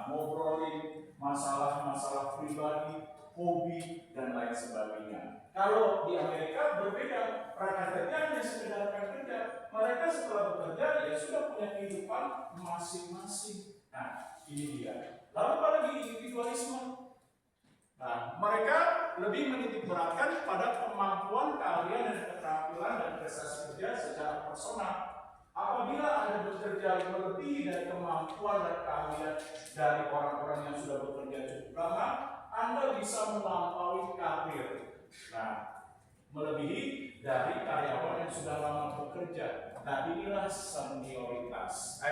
Ngobrolin masalah-masalah pribadi, hobi, dan lain sebagainya. Kalau di Amerika berbeda, rekan kerja hanya sekedar rekan kerja. Mereka setelah bekerja ya sudah punya kehidupan masing-masing. Nah, ini dia. Lalu apalagi individualisme? Nah, mereka lebih menitik beratkan pada kemampuan, keahlian, dan keterampilan dan prestasi kerja secara personal. Apabila Anda bekerja lebih dari kemampuan dan keahlian dari orang-orang yang sudah bekerja cukup lama, Anda bisa melampaui karir. Nah, melebihi dari karyawan yang sudah lama bekerja. Nah, inilah senioritas.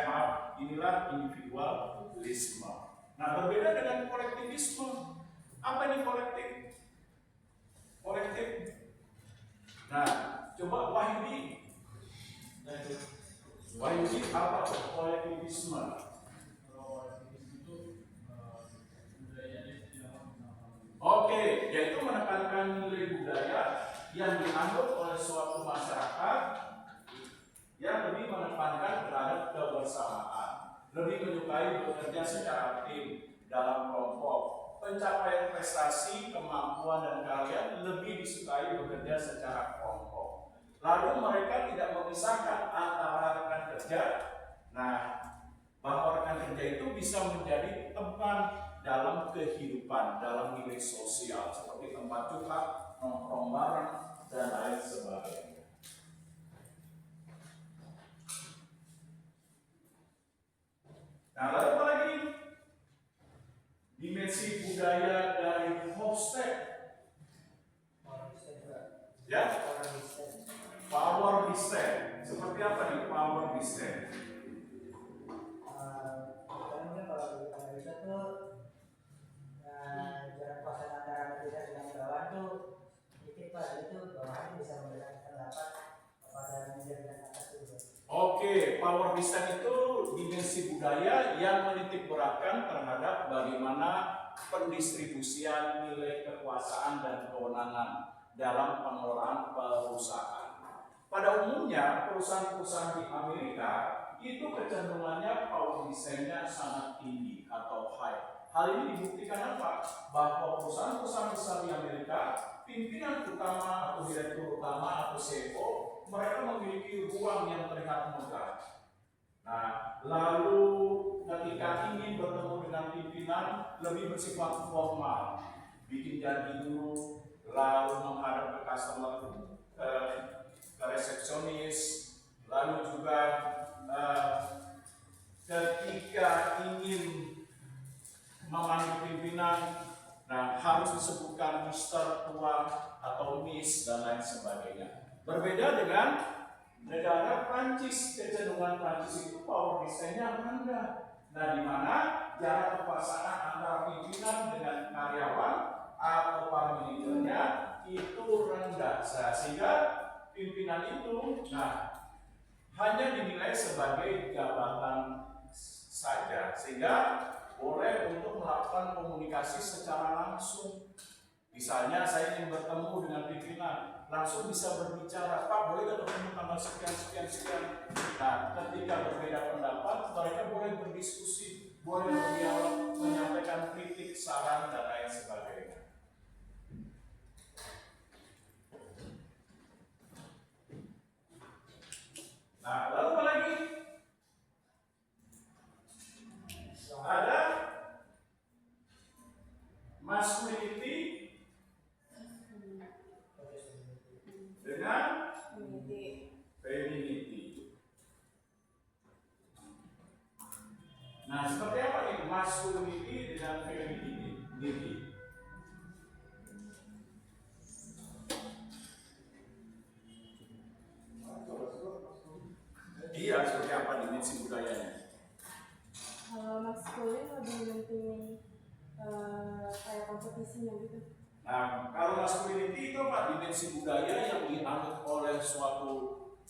Inilah individualisme. Nah, berbeda dengan kolektivisme. Apa ini kolektif? Kolektif. Nah, coba Wahyudi. Wahyudi apa kolektivisme? Oke, yaitu menekankan nilai budaya yang dianut oleh suatu masyarakat yang lebih menekankan terhadap kebersamaan, lebih menyukai bekerja secara tim dalam kelompok. Pencapaian prestasi, kemampuan, dan keahlian lebih disukai bekerja secara kelompok. Lalu mereka tidak memisahkan antara rekan kerja. Nah, bahwa rekan kerja itu bisa menjadi teman dalam kehidupan, dalam nilai sosial, seperti tempat curhat, nongkrong bareng, dan lain sebagainya. Nah, lalu apa lagi? Dimensi budaya dari Hofstede. Ya, power distance. Seperti apa nih power distance? Mungkin kalau di Amerika tuh jarak kuasa antara Amerika dengan bawah tuh sedikit pak, itu bawahan bisa memberikan pendapat kepada media dan atas itu. Oke, power distance itu dimensi budaya yang menitik beratkan terhadap bagaimana pendistribusian nilai kekuasaan dan kewenangan dalam pengelolaan perusahaan. Pada umumnya, perusahaan-perusahaan di Amerika itu kecenderungannya power distance-nya sangat tinggi atau high. Hal ini dibuktikan apa? Bahwa perusahaan-perusahaan besar di Amerika pimpinan utama atau direktur utama atau CEO mereka memiliki ruang yang terlihat megah. Nah, lalu ketika ingin bertemu dengan pimpinan lebih bersifat formal, bikin janji dulu, lalu menghadap ke customer, ke resepsionis, lalu juga ketika ingin memanggil pimpinan, nah harus disebutkan Mr. Tuan atau Miss dan lain sebagainya. Berbeda dengan negara Prancis, kecenderungan Prancis itu power desainnya rendah. Nah, di mana jarak kekuasaan antara pimpinan dengan karyawan atau para manajernya itu rendah, sehingga pimpinan itu hanya dinilai sebagai jabatan saja, sehingga boleh untuk melakukan komunikasi secara langsung. Misalnya saya ingin bertemu dengan pimpinan, langsung bisa berbicara, Pak boleh ketemu tanggal sekian. Nah, ketika berbeda pendapat, mereka boleh berdiskusi, boleh berdialog, menyampaikan kritik, saran, dan lain sebagainya. Nah, lalu apa lagi? Ada masculinity dengan femininity. Nah, seperti apa nih masculinity dengan femininity? Iya, seperti apa dimensi budayanya? Kalau maskulin lebih penting kayak kompetisinya gitu. Nah, kalau masculinity itu apa? Dimensi budaya yang dianut oleh suatu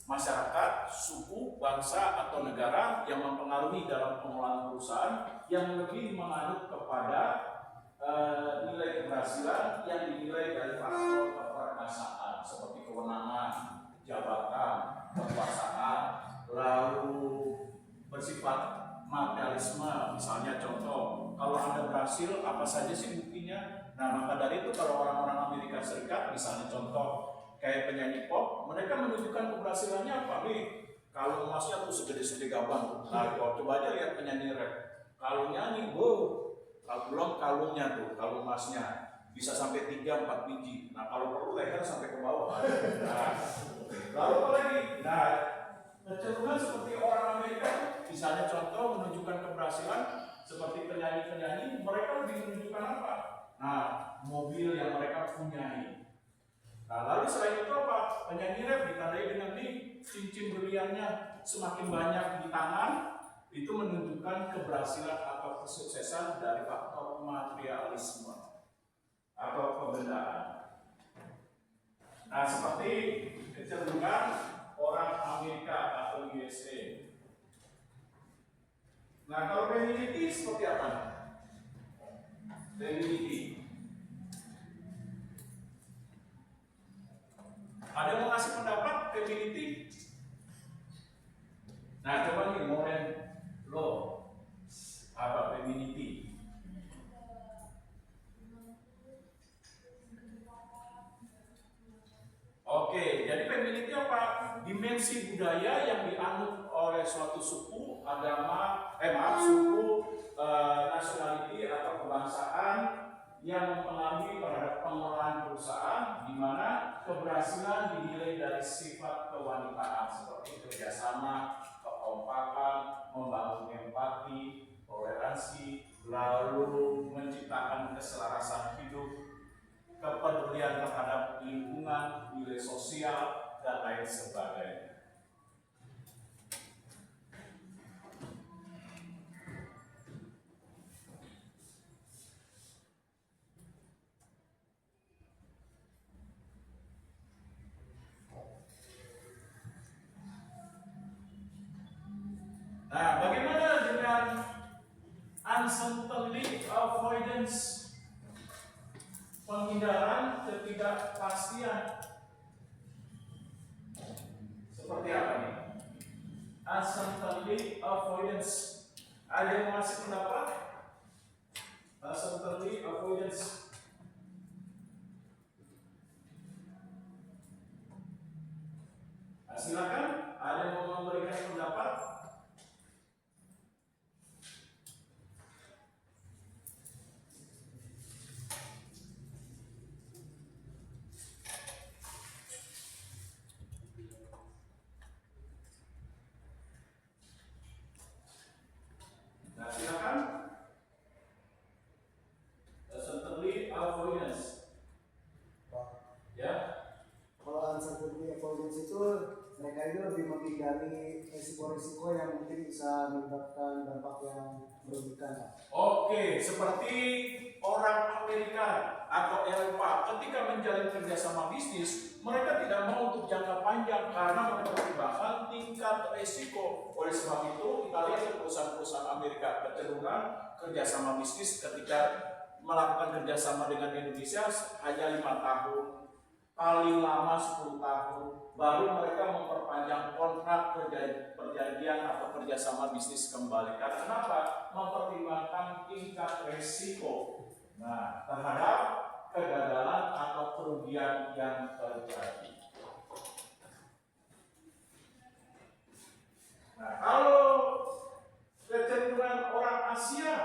masyarakat, suku, bangsa, atau negara yang mempengaruhi dalam pengelolaan perusahaan yang lebih menganut kepada nilai keberhasilan yang dinilai dari faktor keperkasaan seperti kewenangan, jabatan, kekuasaan, lalu bersifat materialisme. Misalnya contoh, kalau Anda berhasil, apa saja sih buktinya? Nah, maka dari itu kalau orang-orang Amerika Serikat, misalnya contoh kayak penyanyi pop, mereka menunjukkan keberhasilannya apa nih? Kalau emasnya tuh segede-segede gaban. Nah, coba aja lihat penyanyi rap. Kalau nyanyi, kalau belum kalungnya tuh, kalung emasnya bisa sampai 3-4 biji. Nah, kalau perlu leher sampai ke bawah. Nah, lalu apa lagi? Nah, kecenderungan seperti orang Amerika, misalnya contoh menunjukkan keberhasilan seperti penyanyi-penyanyi, mereka lebih menunjukkan apa? Nah, mobil yang mereka punyai. Nah, lalu selain itu apa? Penyanyi rap ditandai dengan cincin berliannya semakin banyak di tangan, itu menunjukkan keberhasilan atau kesuksesan dari faktor materialisme atau kebendaan. Nah, seperti kecenderungan orang Amerika atau USA. Nah, kalau femininity seperti apa? Femininity. Ada yang mau ngasih pendapat femininity? Nah, coba nih Moren lo apa femininity? Oke, jadi femininity apa? Dimensi budaya yang dianut oleh suatu suku, suku, nationality atau kebangsaan yang mempengaruhi terhadap pengelolaan perusahaan, di mana keberhasilan dinilai dari sifat kewanitaan seperti kerjasama, kekompakan, membangun empati, toleransi, lalu menciptakan keselarasan hidup, kepedulian terhadap lingkungan, nilai sosial, dan lain sebagainya. Nah, bagaimana dengan uncertainty avoidance? Penghindaran ketidakpastian. Seperti apa nih? Uncertainty avoidance. Ada yang masih pendapat? Uncertainty avoidance. silakan, ada yang mau memberikan pendapat? Nah, silakan. Certainly avoidance. Ya. Kalau uncertainty avoidance itu mereka itu lebih menghindari risiko-risiko yang mungkin bisa menyebabkan dampak yang merugikan, Pak. Oke, seperti orang Amerika atau Eropa ketika menjalin kerjasama bisnis, mereka tidak mau untuk jangka panjang karena mempertimbangkan tingkat risiko. Oleh sebab itu, kita lihat perusahaan-perusahaan Amerika kecenderungan kerjasama bisnis ketika melakukan kerjasama dengan Indonesia hanya 5 tahun, paling lama 10 tahun, baru mereka memperpanjang kontrak perjanjian atau kerjasama bisnis kembali. Karena kenapa? Mempertimbangkan tingkat risiko terhadap kegagalan atau kerugian yang terjadi. Nah, kalau kecenderungan orang Asia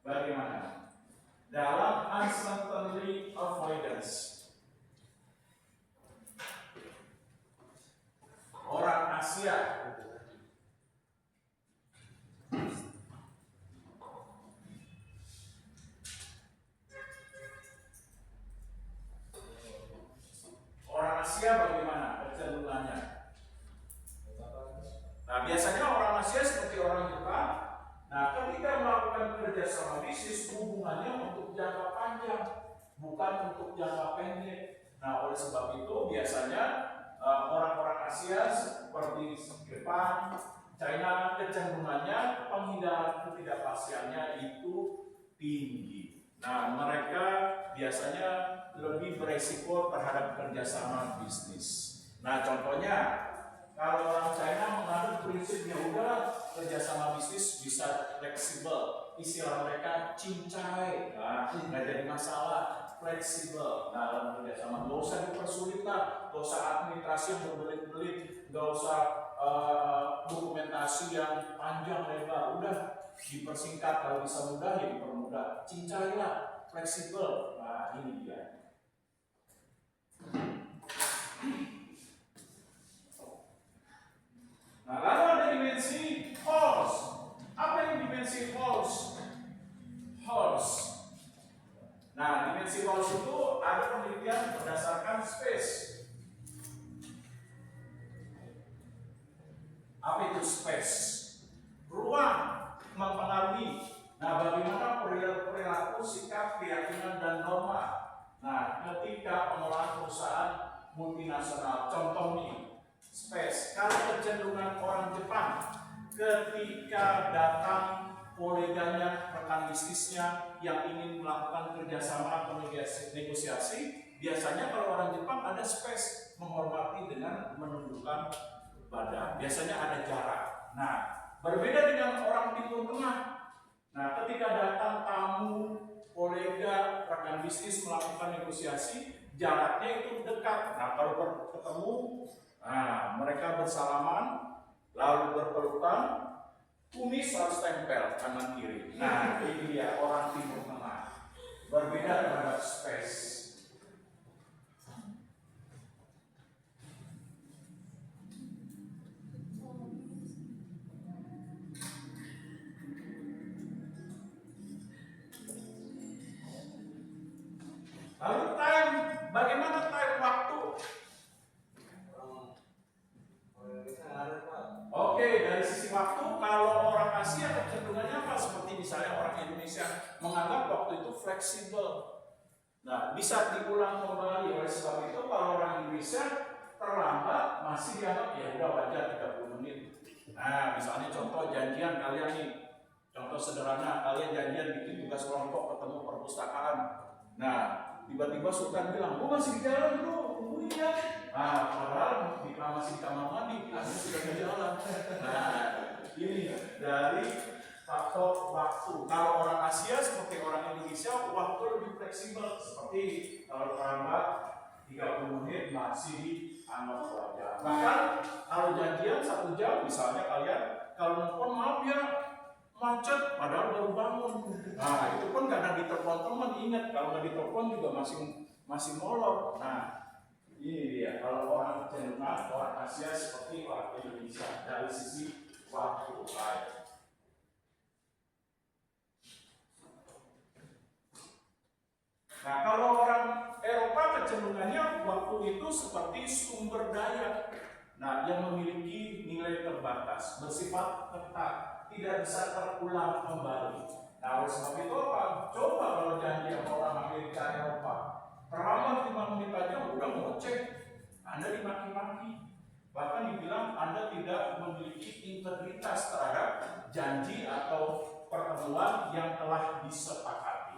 bagaimana? Dalam uncertainty avoidance, orang Asia bagaimana kecenderungannya? Nah, biasanya orang Asia seperti orang Jepang. Nah, ketika melakukan kerjasama bisnis, hubungannya untuk jangka panjang, bukan untuk jangka pendek. Nah, oleh sebab itu biasanya orang-orang Asia seperti Jepang, China, kecenderungannya penghindaran ketidakpastiannya itu tinggi. Nah, mereka biasanya lebih beresiko terhadap kerjasama bisnis. Nah, contohnya kalau orang China menganut prinsip ya udah kerjasama bisnis bisa fleksibel, istilah mereka cincai, nggak jadi masalah, fleksibel. Nah, dalam kerjasama nggak usah dipersulit lah, nggak usah administrasi yang berbelit-belit, nggak usah dokumentasi yang panjang lebar, udah dipersingkat, kalau bisa mudah ya dipermudah, cincai lah, fleksibel. Nah, ini dia. Nah, lalu ada dimensi horse. Apa yang dimensi horse? Horse. Nah, dimensi horse itu ada penelitian berdasarkan space. Apa itu space? Ruang mempengaruhi. Nah, bagaimana perilaku, sikap, keyakinan, dan norma. Nah, ketika pengelolaan perusahaan multinasional, contoh nih, space. Kalau kecenderungan orang Jepang ketika datang koleganya, rekan bisnisnya yang ingin melakukan kerjasama atau negosiasi, biasanya kalau orang Jepang ada space, menghormati dengan menundukkan badan. Biasanya ada jarak. Nah, berbeda dengan orang Timur Tengah. Nah, ketika datang tamu, kolega, rekan bisnis melakukan negosiasi, jaraknya itu dekat. Nah, kalau ketemu, mereka bersalaman, lalu berpelukan, kumis harus tempel kanan kiri. Nah, ini dia orang Timur Tengah. Berbeda terhadap space. Lalu time, bagaimana time waktu? Oke, dari sisi waktu, kalau orang Asia kecenderungannya apa? Seperti misalnya orang Indonesia menganggap waktu itu fleksibel. Nah, bisa diulang kembali. Oleh sebab itu, kalau orang Indonesia terlambat masih dianggap ya udah wajar 30 menit. Nah, misalnya contoh janjian kalian nih, contoh sederhana, kalian janjian bikin tugas kelompok ketemu perpustakaan. Nah, tiba-tiba Sultan bilang, "Oh, masih di jalan bro, tungguin ya." Nah, padahal masih di kamar mandi, akhirnya sudah di jalan. Nah, ini dari faktor waktu. Kalau orang Asia seperti orang Indonesia, waktu lebih fleksibel. Seperti kalau terlambat, 30 menit masih dianggap wajar. Bahkan kalau janjian 1 jam, misalnya kalian kalau nelfon, maaf ya macet, padahal baru bangun. Nah itu pun karena ditelepon teman. Ingat, kalau nggak ditelepon juga masih molor. Nah ini dia kalau orang kecenderungan orang Asia seperti orang Indonesia dari sisi waktu. Nah kalau orang Eropa kecenderungannya waktu itu seperti sumber daya, nah yang memiliki nilai terbatas, bersifat tetap, tidak bisa terulang kembali. Nah oleh sebab itu apa? Coba kalau janji sama orang Amerika Eropa, terlambat 5 menit aja udah ngoceh, Anda dimaki-maki. Bahkan dibilang Anda tidak memiliki integritas terhadap janji atau pertemuan yang telah disepakati.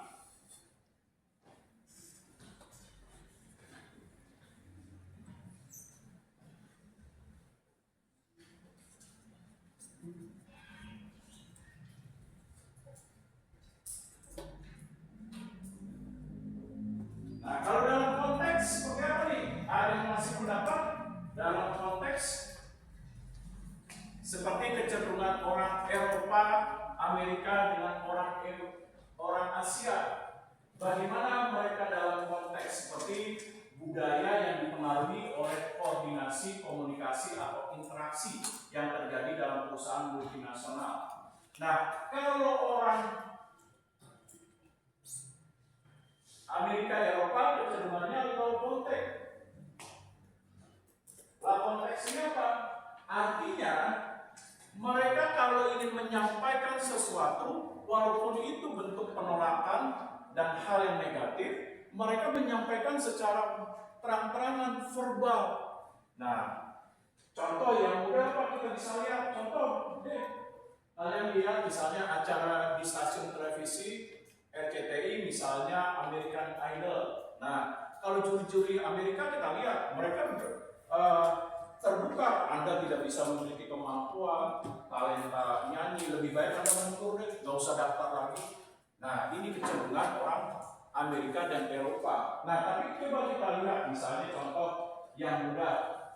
Nah, kalau dalam konteks seperti apa nih? Ada yang masih pendapat dalam konteks seperti kecenderungan orang Eropa, Amerika dengan orang Asia. Bagaimana mereka dalam konteks seperti budaya yang dipengaruhi oleh koordinasi, komunikasi atau interaksi yang terjadi dalam perusahaan multinasional. Nah, kalau orang Amerika Eropa kecenderungannya low contact. Low context ini apa? Artinya mereka kalau ingin menyampaikan sesuatu, walaupun itu bentuk penolakan dan hal yang negatif, mereka menyampaikan secara terang-terangan verbal. Nah, contoh yang mudah apa kita bisa lihat? Contoh, kalian lihat misalnya acara di stasiun televisi RCTI, misalnya American Idol. Nah, kalau juri-juri Amerika kita lihat, mereka terbuka. Anda tidak bisa memiliki kemampuan, talenta nyanyi, lebih baik Anda mundur deh, nggak usah daftar lagi. Nah, ini kecenderungan orang Amerika dan Eropa. Nah, tapi coba kita lihat misalnya contoh yang mudah,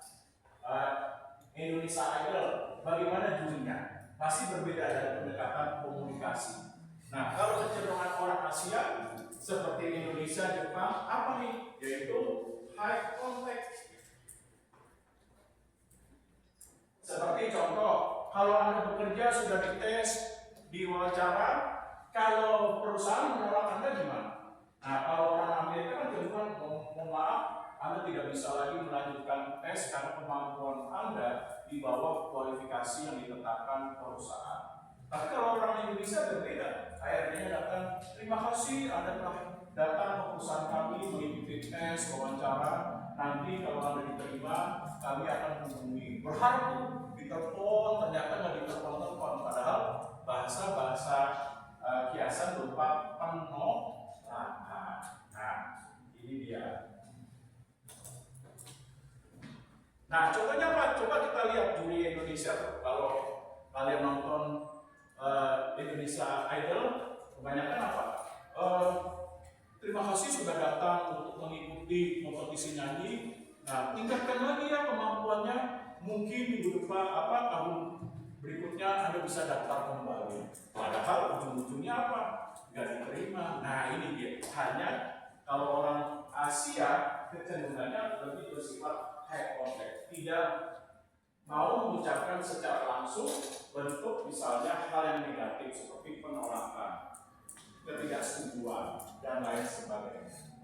Indonesia Idol. Bagaimana jurinya? Pasti berbeda dari pendekatan komunikasi. Nah, kalau kecenderungan orang Asia seperti Indonesia, Jepang, apa nih? Yaitu high contact. Seperti contoh, kalau Anda bekerja sudah dites, diwawancara, kalau perusahaan menolak Anda gimana? Nah, kalau orang Amerika kan cenderungan mohon maaf, Anda tidak bisa lagi melanjutkan tes karena kemampuan Anda di bawah kualifikasi yang ditetapkan perusahaan. Tapi kalau orang Indonesia berbeda, akhirnya datang, terima kasih Anda telah datang ke perusahaan kami mengikuti tes, wawancara. Nanti kalau Anda diterima, kami akan menghubungi. Berharap ditelepon, ternyata nggak ditelepon-telepon. Padahal bahasa-bahasa kiasan berupa penolakan. Nah, ini dia. Nah, contohnya apa? Coba kita lihat juri Indonesia. Kalau kalian nonton Indonesia Idol, kebanyakan apa? Terima kasih sudah datang untuk mengikuti kompetisi nyanyi. Nah, tingkatkan lagi ya kemampuannya. Mungkin minggu depan tahun berikutnya Anda bisa daftar kembali. Padahal ujung-ujungnya apa? Nggak diterima. Nah, ini dia. Hanya kalau orang Asia kecenderungannya lebih bersifat high contact, tidak mau mengucapkan secara langsung bentuk misalnya hal yang negatif seperti penolakan, ketidaksetujuan, dan lain sebagainya.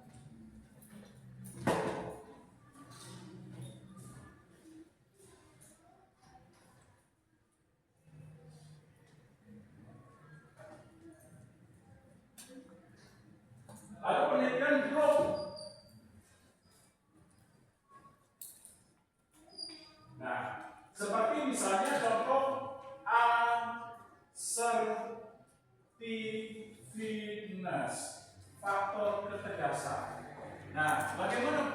Lalu pendidikan growth. Nah, seperti misalnya contoh assertiveness, faktor ketegasan. Nah, bagaimana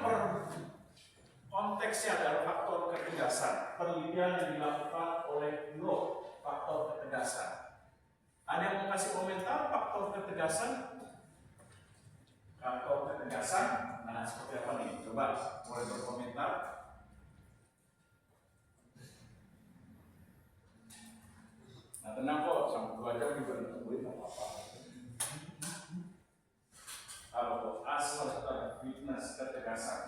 konteksnya dalam faktor ketegasan? Penelitian yang dilakukan oleh Biro faktor ketegasan. Ada yang mau kasih komentar faktor ketegasan? Faktor ketegasan. Nah, seperti apa nih? Coba mulai berkomentar. Nah, tenang kok, sampai 2 jam juga ditungguin apa-apa. Kalau asserter, fitness, ketegasan.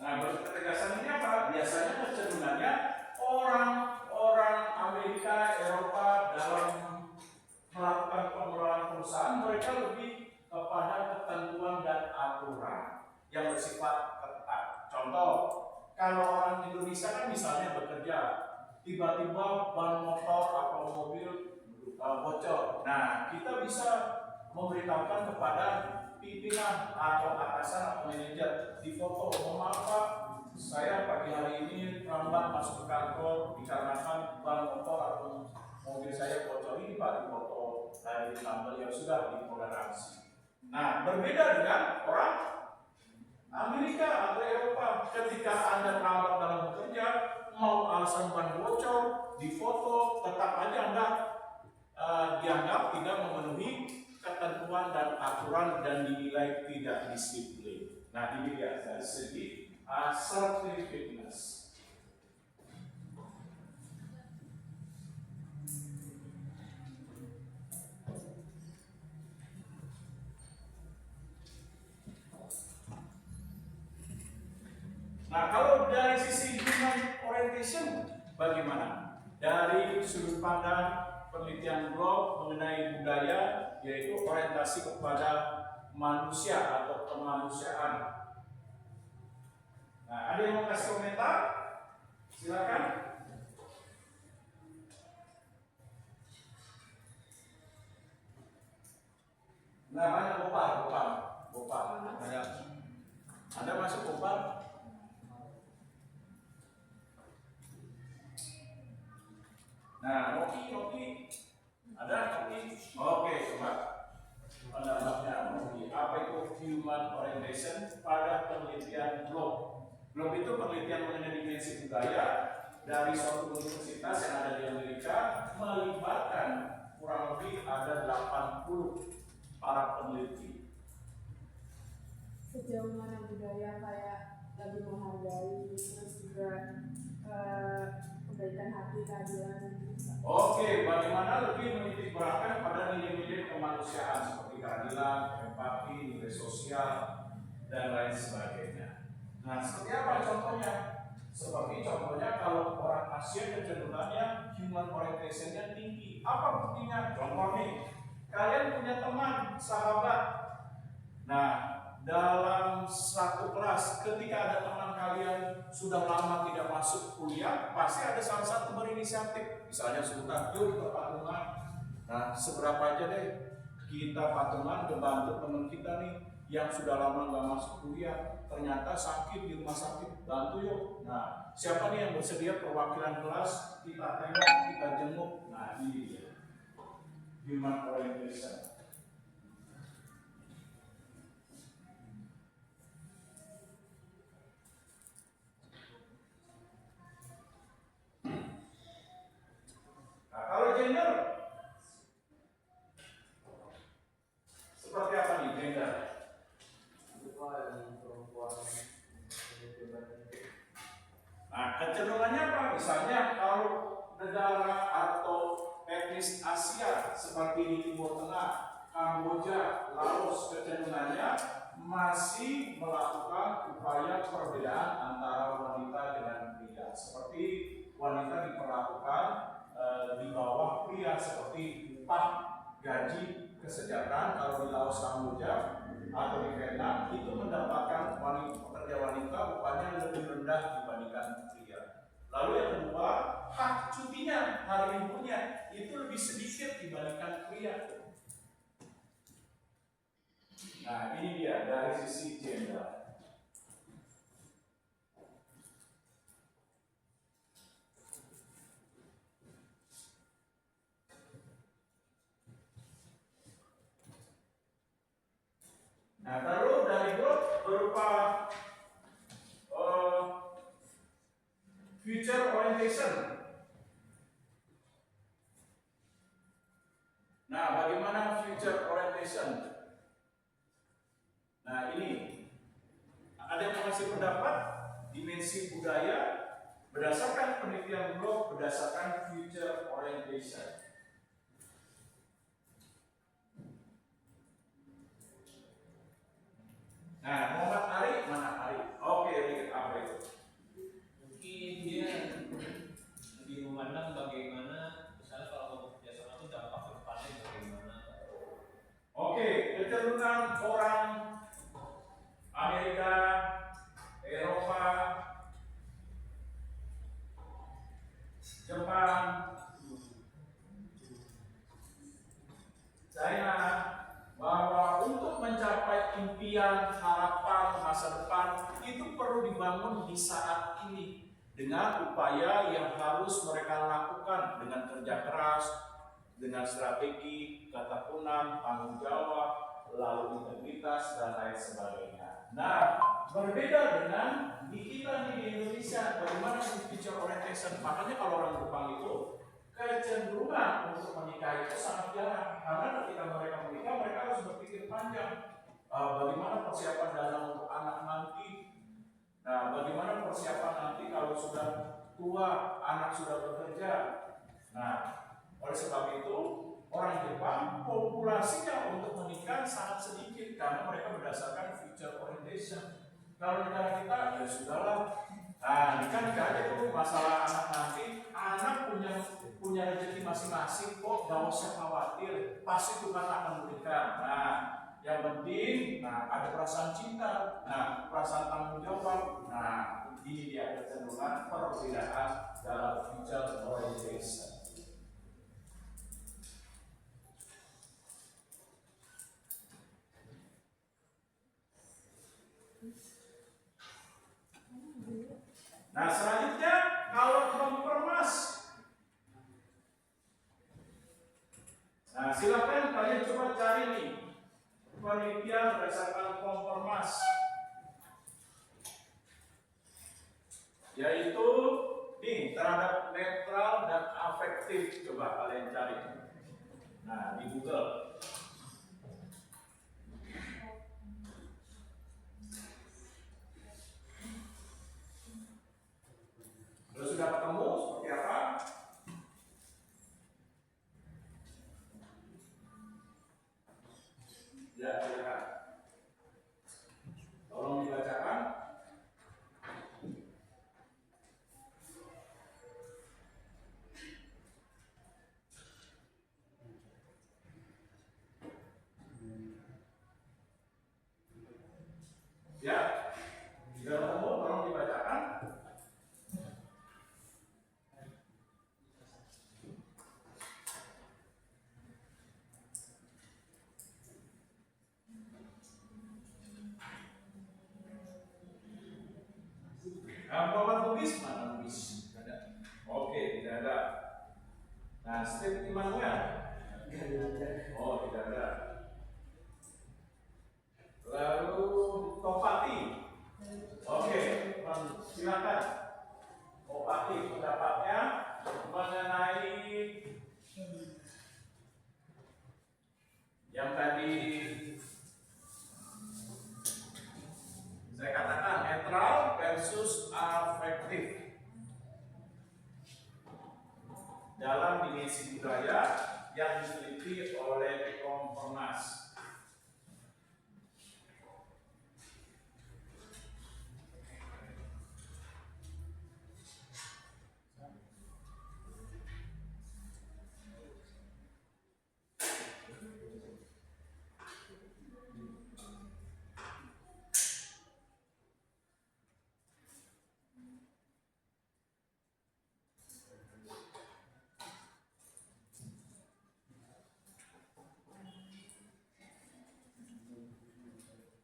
Nah, ketegasan ini apa? Biasanya kecenderungannya orang-orang Amerika, Eropa dalam melakukan pengelolaan perusahaan, mereka lebih kepada ketentuan dan aturan yang bersifat ketat. Contoh, kalau orang Indonesia kan misalnya bekerja, tiba-tiba ban motor atau mobil bocor. Nah, kita bisa memberitahukan kepada pimpinan atau atasan atau manajer di foto, mohon maaf Pak, saya pagi hari ini terlambat masuk ke kantor dikarenakan ban motor atau mobil saya bocor. Ini Pak di foto dari kantor yang sudah ditoleransi. Nah, berbeda dengan orang Amerika atau Eropa. Ketika Anda terlambat dalam bekerja, mau alasan ban bocor, di foto, tetap aja Anda dianggap tidak memenuhi ketentuan dan aturan dan dinilai tidak disiplin. Nah, ini dia dari segi assertiveness. Nah, kalau dari sisi human orientation bagaimana? Dari sudut pandang penelitian blog mengenai budaya, yaitu orientasi kepada manusia atau kemanusiaan. Nah, ada yang mau kasih komentar? Silakan. Namanya Gopal. Anda masuk Gopal? Nah, Rocky. Ada Rocky? Oke, coba. Pendapatnya Rocky. Apa itu human orientation pada penelitian blog? Blog itu penelitian mengenai dimensi budaya dari suatu universitas yang ada di Amerika, melibatkan kurang lebih ada 80 para peneliti. Sejauh mana budaya kayak lebih menghargai, terus juga kebaikan hati, keadilan. Oke, bagaimana lebih menitik beratkan pada nilai-nilai kemanusiaan seperti keadilan, empati, nilai sosial, dan lain sebagainya. Nah, seperti apa contohnya? Seperti contohnya kalau orang Asia kecenderungannya human orientation-nya tinggi. Apa buktinya? Contoh nih, kalian punya teman, sahabat. Nah, dalam satu kelas, ketika ada teman kalian sudah lama tidak masuk kuliah, pasti ada salah satu berinisiatif. Misalnya sebentar, yuk kita patungan. Nah, seberapa aja deh kita patungan membantu teman kita nih yang sudah lama nggak masuk kuliah, ternyata sakit di rumah sakit, bantu yuk. Nah, siapa nih yang bersedia perwakilan kelas, kita tengok, kita jenguk. Nah, ini dia human orientation. Nah, kalau gender, seperti apa nih gender? Nah, kecenderungannya apa? Misalnya kalau negara atau etnis Asia seperti di Timur Tengah, Kamboja, Laos, kecenderungannya masih melakukan upaya perbedaan antara wanita dengan pria. Seperti wanita diperlakukan di bawah pria, seperti upah, gaji, kesejahteraan. Kalau di Laos, Kamboja atau di Vietnam itu mendapatkan pekerja wanita upahnya lebih rendah dibandingkan pria. Lalu yang kedua, hak cutinya, hari liburnya itu lebih sedikit dibandingkan pria. Nah, ini dia dari sisi gender. Nah, lalu dari grup berupa future orientation. bagaimana future orientation? Nah ini, ada yang mengasih pendapat dimensi budaya berdasarkan penelitian blog berdasarkan future orientation. Nah, Muhammad Ari, mana Ari? Oke, apa itu? Mungkin dia lebih memandang bagaimana misalnya kalau kerjasama itu dampak ke depannya bagaimana. Oke, kecenderungan orang Amerika, Eropa, Jepang, China, bahwa untuk mencapai impian, harapan, masa depan itu perlu dibangun di saat ini dengan upaya yang harus mereka lakukan dengan kerja keras, dengan strategi, ketekunan, tanggung jawab, lalu integritas dan lain sebagainya. Nah, berbeda dengan di kita di Indonesia, bagaimana future orientation. Makanya kalau orang Jepang itu kecenderungan untuk menikah itu sangat jarang, karena ketika mereka menikah mereka harus berpikir panjang. Bagaimana persiapan dana untuk anak nanti. Nah, bagaimana persiapan nanti kalau sudah tua, anak sudah bekerja. Nah, oleh sebab itu orang Jepang populasinya untuk menikah sangat sedikit karena mereka berdasarkan future orientation. Kalau negara kita ya sudahlah. Nah, nikah aja tuh, masalah anak nanti, anak punya rezeki masing-masing kok, gak usah khawatir, pasti Tuhan akan memberikan. Nah, yang penting, ada perasaan cinta, perasaan tanggung jawab. Nah, ini dia kecenderungan perbedaan dalam future orientation. Nah, selanjutnya kalau kompromas. Nah, silakan kalian coba cari nih penelitian berdasarkan kompromas, yaitu nih terhadap netral dan afektif. Coba kalian cari. Nah, di Google. Kalau sudah ketemu seperti apa? Ya, silakan. Tolong dibacakan. Ya, sudah ketemu, tolong dibacakan. Muhammad Bugis, mana Bugis? Tidak ada. Oke, tidak ada. Nah, Steve Immanuel? Oh, tidak ada. Lalu Topati? Oke, silakan. Topati pendapatnya mengenai yang tadi saya katakan netral versus afektif dalam dimensi budaya yang diteliti oleh Komponas.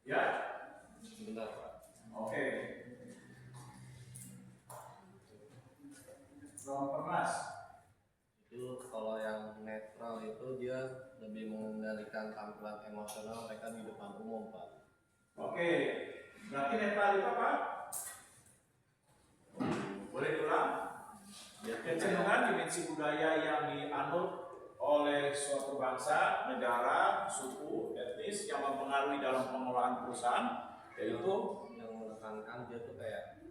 Ya? Sebentar Pak. Oke. Komponas. Itu kalau yang netral itu dia lebih mengendalikan tampilan emosional mereka di depan umum Pak. Oke. Berarti netral itu apa? Boleh diulang? Ya, Kecenderungan dimensi budaya yang dianut oleh suatu bangsa, negara, suku, etnis yang mempengaruhi dalam pengelolaan perusahaan, yaitu yang menekankan dia tuh kayak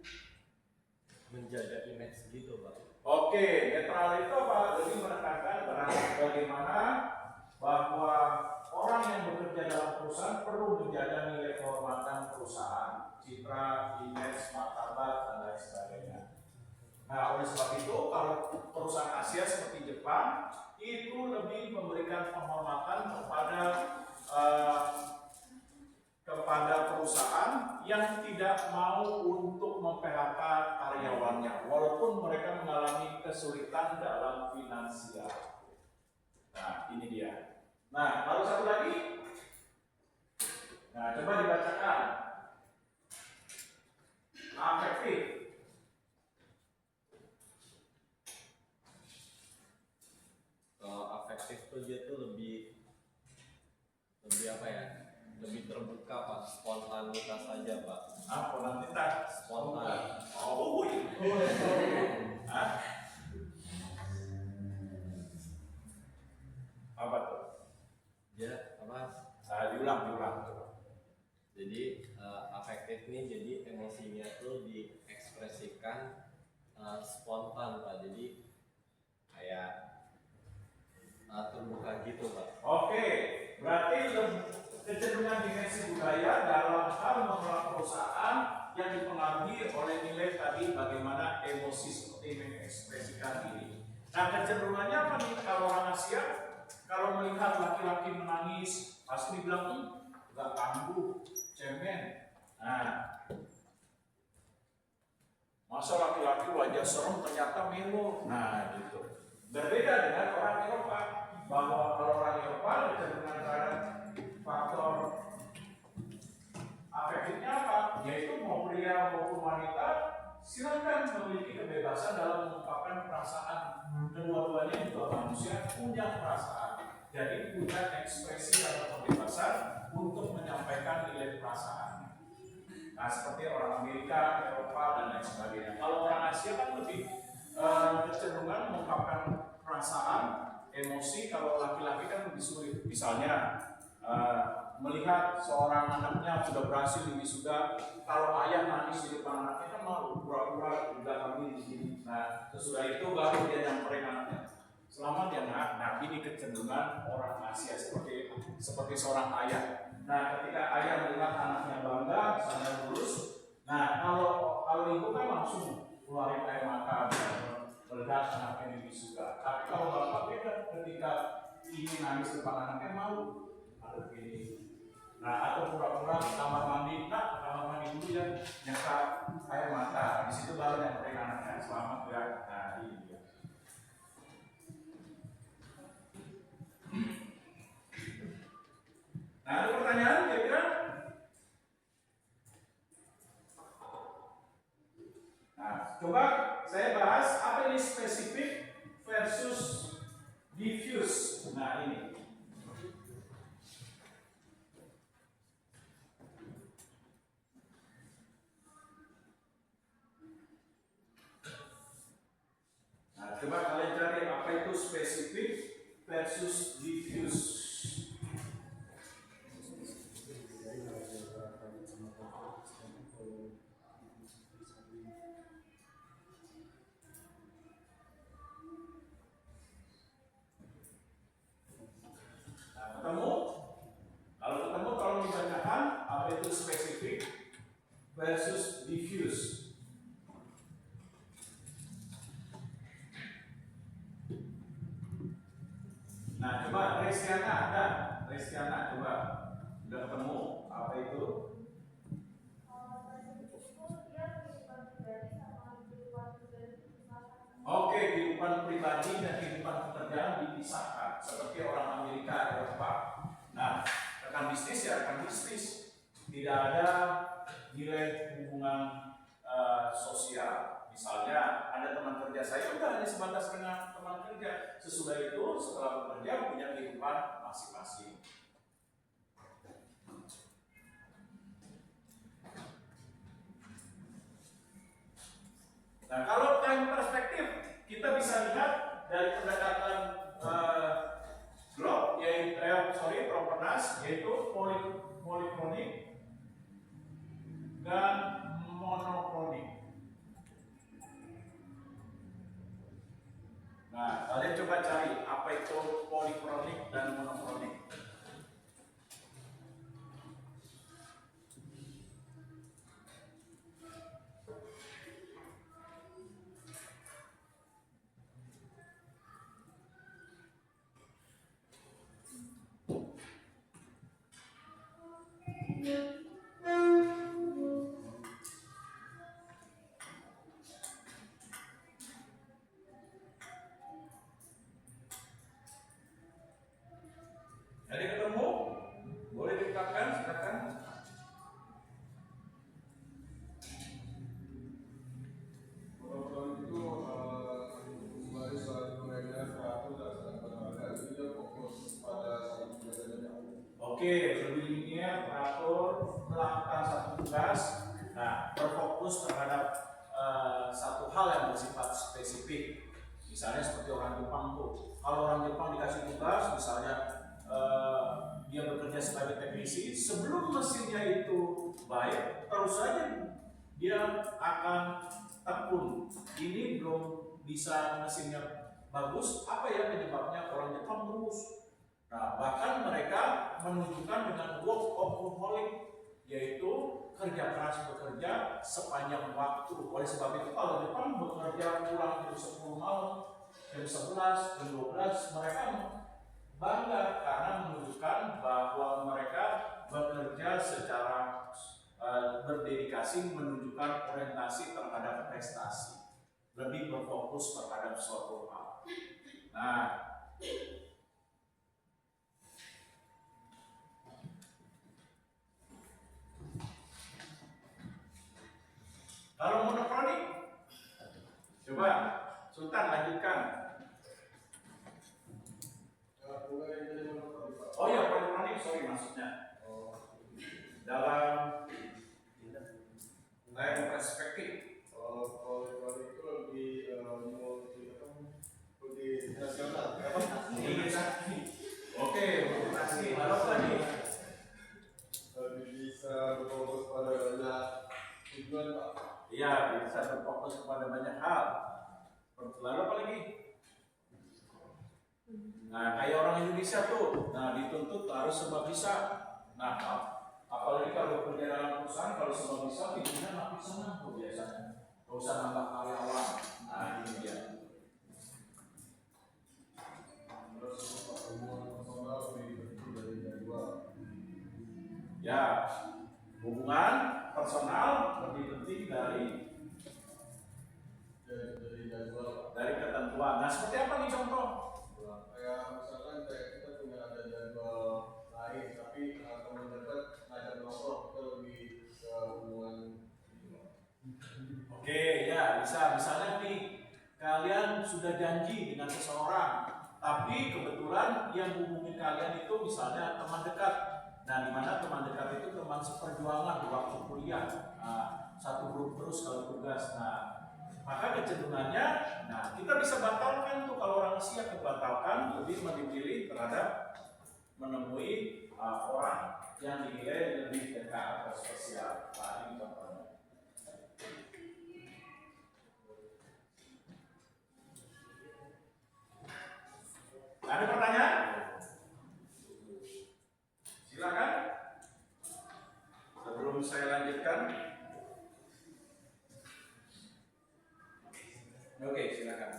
menjaga image gitu, Pak. oke, netral itu apa? Jadi menekankan bagaimana bahwa orang yang bekerja dalam perusahaan perlu menjaga nilai kehormatan perusahaan, citra, image, martabat, dan lain sebagainya. Nah, oleh sebab itu, kalau perusahaan Asia seperti Jepang itu lebih memberikan penghormatan kepada perusahaan yang tidak mau untuk mem-PHK karyawannya, walaupun mereka mengalami kesulitan dalam finansial. Nah, ini dia. Nah, lalu satu lagi. Nah, coba dibacakan. Afektif. Kalau afektif tuh dia tuh lebih apa ya? Lebih terbuka, Pak. Spontanitas saja, Pak. Spontanitas. Spontan. Oh, Hah? Apa tuh? Dia apa? Diulang. Jadi afektif nih, jadi emosinya tuh diekspresikan spontan, Pak. Jadi kayak terbuka gitu, Pak. Oke, berarti kecenderungan dimensi budaya dalam hal mengelola perusahaan yang dipengaruhi oleh nilai tadi bagaimana emosi seperti mengekspresikan diri. Nah, kecenderungannya apa nih kalau orang Asia? Kalau melihat laki-laki menangis, pasti dibilang nggak tangguh, cemen. Nah, masa laki-laki wajah serem ternyata melo. Nah, gitu. Berbeda dengan orang Eropa, bahwa kalau orang Eropa kecenderungan terhadap faktor afektifnya apa? Yaitu mau pria maupun wanita silakan memiliki kebebasan dalam mengungkapkan perasaan. Kedua-duanya juga manusia punya perasaan. Jadi punya ekspresi atau kebebasan untuk menyampaikan nilai perasaan. Nah, seperti orang Amerika, Eropa, dan lain sebagainya. Kalau orang Asia kan lebih kecenderungan mengungkapkan perasaan, emosi. Kalau laki-laki kan lebih sulit. Misalnya melihat seorang anaknya sudah berhasil di wisuda, kalau ayah nangis di depan anaknya kan malu, pura-pura juga kami di sini. Nah, sesudah itu baru dia nyamperin anaknya. Selamat ya nak. Nah, ini kecenderungan orang Asia seperti seorang ayah. Nah, ketika ayah melihat anaknya bangga, misalnya lulus, nah kalau ibu kan langsung keluarin air mata melihat anaknya di wisuda. Tapi kalau bapak beda, ketika ini nangis depan anaknya malu, ada begini. Nah, atau pura-pura di kamar mandi, kamar mandi dulu ya, nyata air mata. Di situ baru nyamperin anaknya, selamat ya. Nah, ini dia. Nah, ada pertanyaan kira-kira? Nah, coba saya bahas apa ini spesifik versus diffuse. Nah, ini. Nah, coba kalian cari apa itu spesifik versus diffuse. Ketemu? Kalau ketemu, tolong dibacakan apa itu spesifik versus diffuse. Nah, coba Restiana ada? Restiana coba. Udah ketemu apa itu? Oke, kehidupan pribadi dan kehidupan pekerjaan dipisahkan seperti orang Amerika, Eropa. Nah, rekan bisnis ya rekan bisnis. Tidak ada nilai hubungan sosial. Misalnya ada teman kerja saya udah hanya sebatas dengan teman kerja. Sesudah itu setelah bekerja punya kehidupan masing-masing. Nah, kalau time perspektif kita bisa lihat dari pendekatan itu polikronik dan monokronik. Ada ketemu? Boleh diungkapkan, silakan. Monokronik itu sebagai suatu pengajian teratur dan berharga, itu dia fokus pada satu tugas saja. Oke, lebih linear, teratur, melakukan satu tugas, nah berfokus terhadap satu hal yang bersifat spesifik. Misalnya seperti orang Jepang tuh, kalau orang Jepang dikasih tugas, misalnya dia bekerja sebagai teknisi, sebelum mesinnya itu baik, terus saja dia akan tekun. Ini belum bisa mesinnya bagus, apa ya penyebabnya? Orang Jepang terus. Nah, bahkan mereka menunjukkan dengan workaholic, yaitu kerja keras bekerja sepanjang waktu. Oleh sebab itu kalau Jepang bekerja pulang jam 10 malam, jam 11, jam 12, mereka bangga karena menunjukkan bahwa mereka bekerja secara berdedikasi, menunjukkan orientasi terhadap prestasi, lebih berfokus terhadap suatu hal. Nah, kalau monokronik, coba Sultan lanjutkan. Oh ya, polikronik, sorry maksudnya. Dalam perspektif. Polikronik itu lebih lebih nasional. Oke, motivasi. Lalu apa nih? Lebih bisa berfokus pada banyak tujuan, Pak. Iya, bisa berfokus kepada banyak hal. Lalu apa lagi? Nah, kayak orang Indonesia tuh, nah dituntut harus serba bisa. Nah, apalagi kalau kerja dalam perusahaan, kalau serba bisa, pimpinan makin senang tuh biasanya. Gak usah nambah karyawan. Nah, ini dia. Terus hubungan personal lebih penting dari jadwal. Ya, hubungan personal lebih penting dari jadwal. dari ketentuan. Nah, seperti apa nih contoh? Kayak misalkan kita punya ada jadwal lain, tapi teman dekat ngajak nongkrong, kita lebih ke hubungan gitu. Oke, ya bisa. Misalnya nih, kalian sudah janji dengan seseorang, tapi kebetulan yang hubungin kalian itu misalnya teman dekat. Nah, di mana teman dekat itu teman seperjuangan di waktu kuliah. Nah, satu grup terus kalau tugas. Nah, maka kecenderungannya, nah kita bisa batalkan tuh kalau orang Asia kebatalkan, lebih memilih terhadap menemui orang yang dinilai lebih dekat atau spesial. Nah, ini contohnya. Ada pertanyaan? Silakan. Sebelum saya lanjutkan. Oke, silakan.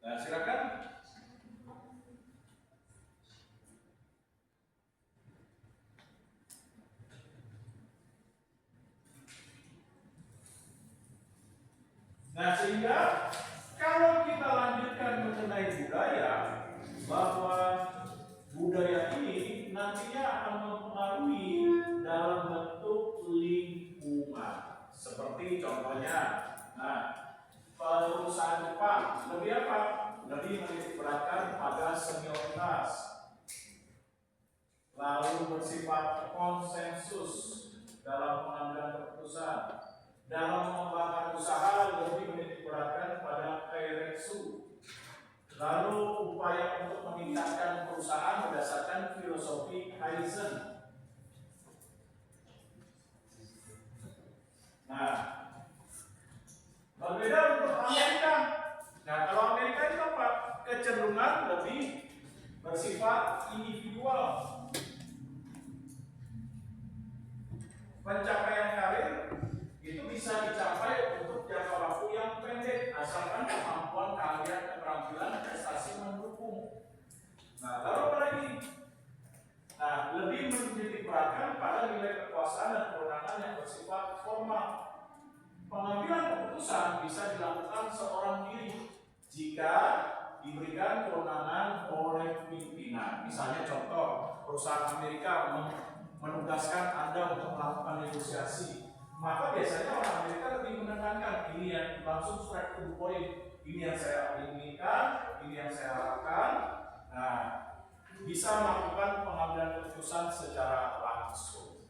Nah, silakan. Nah, sehingga kalau kita lanjutkan mengenai budaya, bahwa budaya ini nantinya akan mempengaruhi dalam bentuk lingkungan. Seperti contohnya, nah, perusahaan Jepang lebih apa? Lebih menitikberatkan pada senioritas, lalu bersifat konsensus dalam pengambilan keputusan, dalam jika diberikan kewenangan oleh pimpinan. Misalnya contoh, perusahaan Amerika menugaskan Anda untuk melakukan negosiasi, maka biasanya orang Amerika lebih menekankan ini yang langsung straight to the point, ini yang saya inginkan, ini yang saya harapkan. Nah, bisa melakukan pengambilan keputusan secara langsung.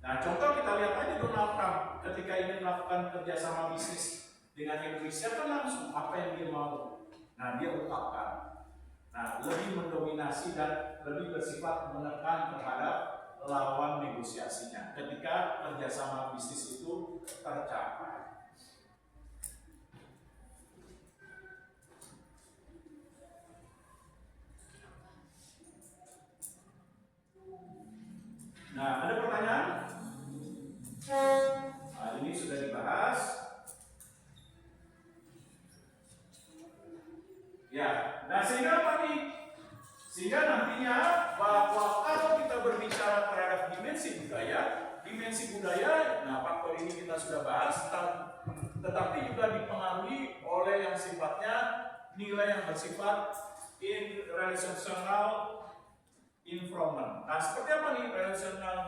Nah, contoh kita lihat aja Donald Trump ketika ingin melakukan kerjasama bisnis dengan Indonesia kan langsung apa yang dia mau. Nah, dia ungkapkan. Nah, lebih mendominasi dan lebih bersifat menekan terhadap lawan negosiasinya ketika kerjasama bisnis itu tercapai. Nah, ada pertanyaan? Nah, ini sudah dibahas. Ya, nah sehingga apa nih? Sehingga nantinya bahwa kalau kita berbicara terhadap dimensi budaya, nah faktor ini kita sudah bahas, tetapi juga dipengaruhi oleh yang sifatnya nilai yang bersifat relational environment. Nah, seperti apa nih relational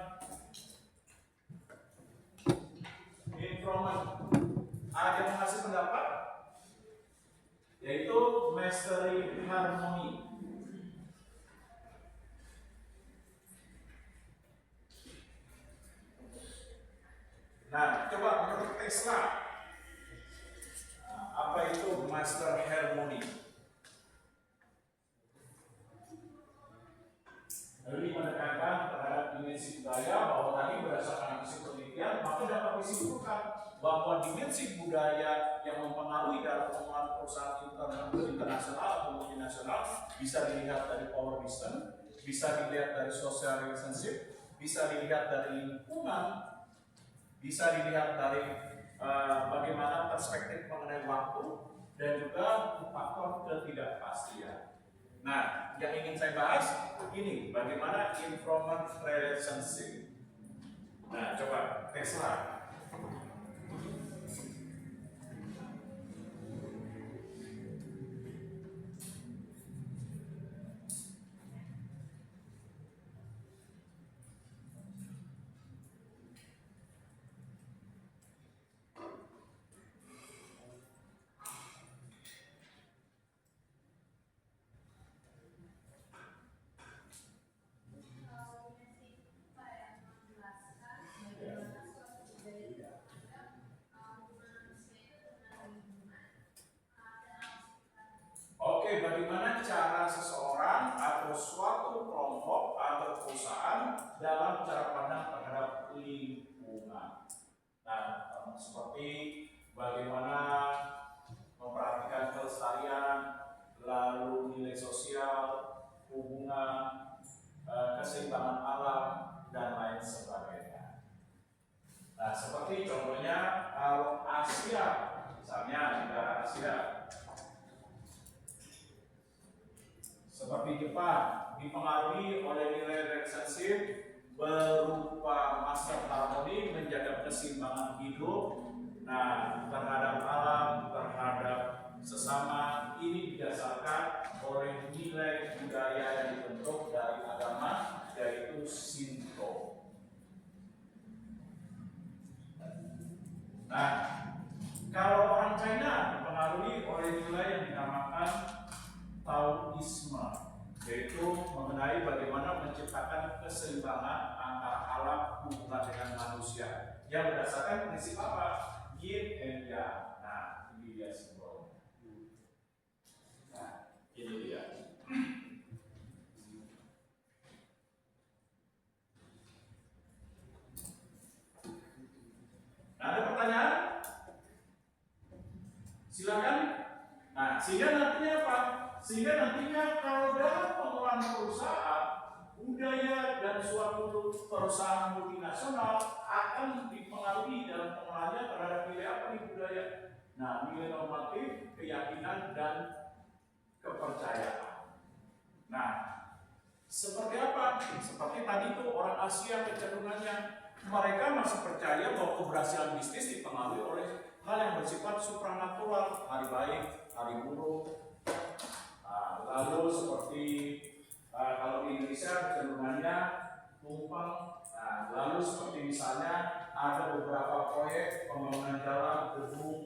environment? Ada yang mengasih pendapat? Yaitu mastery harmony. Nah, coba menurut Tesla, apa itu master harmony? Lebih menekankan terhadap dimensi budaya, bahwa tadi berdasarkan hasil penelitian, maka dapat disimpulkan bahwa dimensi budaya yang mempengaruhi dalam pengelolaan perusahaan internasional atau multinasional bisa dilihat dari power distance, bisa dilihat dari social relationship, bisa dilihat dari lingkungan, bisa dilihat dari bagaimana perspektif mengenai waktu, dan juga faktor ketidakpastian. Nah, yang ingin saya bahas ini bagaimana environment relationship. Nah, coba Tesla. Oke, bagaimana cara seseorang atau suatu kelompok atau perusahaan dalam cara pandang terhadap lingkungan. Nah, seperti bagaimana memperhatikan kelestarian, lalu nilai sosial, hubungan, keseimbangan alam, dan lain sebagainya. Nah, seperti contohnya kalau Asia, misalnya negara Asia, seperti Jepang, dipengaruhi oleh nilai relationship berupa master harmoni, menjaga keseimbangan hidup, nah terhadap alam, terhadap sesama. Ini didasarkan oleh nilai budaya yang dibentuk dari agama, yaitu Shinto. Nah, kalau orang China dipengaruhi oleh nilai yang dinamakan Taoisme, yaitu mengenai bagaimana menciptakan keseimbangan antara alam hubungan dengan manusia yang berdasarkan prinsip apa? Yin and Yang. Nah, ini dia simbolnya. Nah, ini dia. Nah, ada pertanyaan? Silakan. Nah, sehingga nantinya apa? Sehingga nantinya kalau dalam pengelolaan perusahaan, budaya dan suatu perusahaan multinasional akan dipengaruhi dalam pengelolaannya terhadap nilai apa nih budaya? Nah, nilai normatif, keyakinan, dan kepercayaan. Nah, seperti apa? Seperti tadi tuh orang Asia kecenderungannya, mereka masih percaya bahwa keberhasilan bisnis dipengaruhi oleh hal yang bersifat supranatural, hari baik, hari buruk. Nah, lalu seperti kalau di Indonesia kecenderungannya tumpang. Nah, lalu seperti misalnya ada beberapa proyek pembangunan jalan, gedung.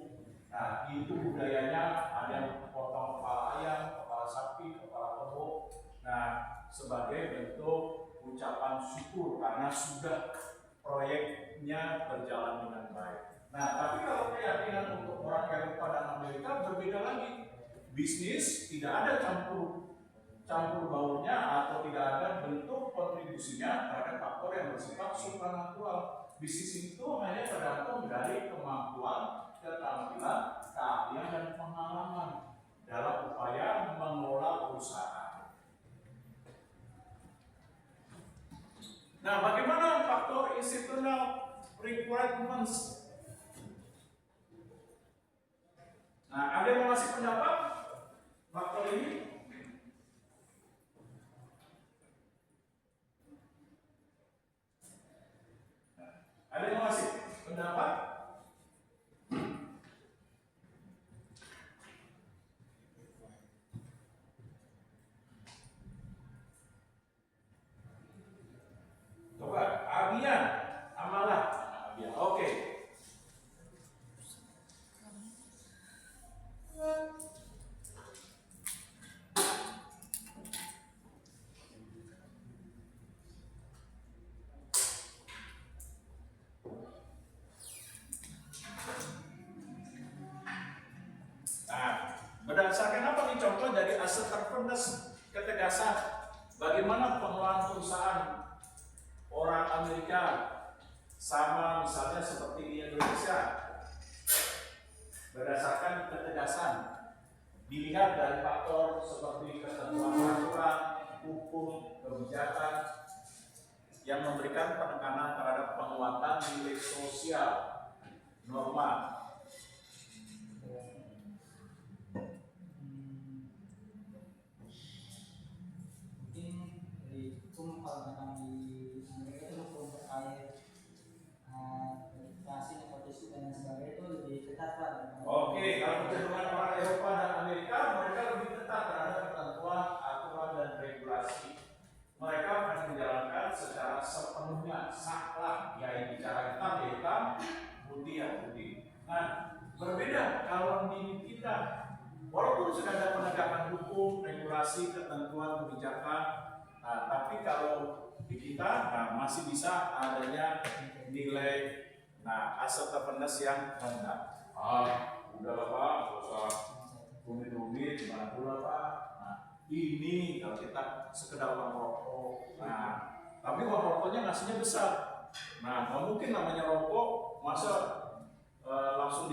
Nah, itu budayanya ada yang potong kepala ayam, kepala sapi, kepala kebo. Nah, sebagai bentuk ucapan syukur karena sudah proyeknya berjalan dengan baik. Nah, tapi kalau keyakinan untuk orang Eropa dan Amerika berbeda lagi. Bisnis tidak ada campur baurnya atau tidak ada bentuk kontribusinya terhadap faktor yang bersifat supranatural. Bisnis itu hanya tergantung dari kemampuan, keterampilan, keahlian, dan pengalaman dalam upaya mengelola perusahaan. Nah, bagaimana faktor institutional requirements? Nah, ada yang mau ngasih pendapat faktor ini? Ada yang mau ngasih pendapat? Coba, Abian, Amalah. Abian, oke. Nah, berdasarkan apa nih contoh dari assertiveness, ketegasan, bagaimana pengelolaan perusahaan orang Amerika sama misalnya seperti di Indonesia, berdasarkan ketegasan, dilihat dari faktor seperti ketentuan peraturan, hukum, kebijakan yang memberikan penekanan terhadap penguatan nilai sosial, norma. Mungkin dari hukum, kalau memang di Amerika itu hukum terkait verifikasi, nepotisme dan sebagainya itu lebih ketat Pak. Oke, kalau kecenderungan orang Eropa dan Amerika, mereka lebih ketat terhadap ketentuan, aturan, dan regulasi. Mereka akan menjalankan secara sepenuhnya saklek, yaitu bicara hitam, putih. Nah, berbeda kalau di kita, walaupun sudah ada penegakan hukum, regulasi, ketentuan, kebijakan, nah, tapi kalau di kita, nah, masih bisa adanya nilai, nah, assertiveness yang rendah. Udahlah Pak, nggak usah rumit-rumit, gimana pula Pak. Nah, ini kalau kita sekedar uang rokok. Nah, tapi uang rokoknya ngasihnya besar. Nah, nggak mungkin namanya rokok, masa langsung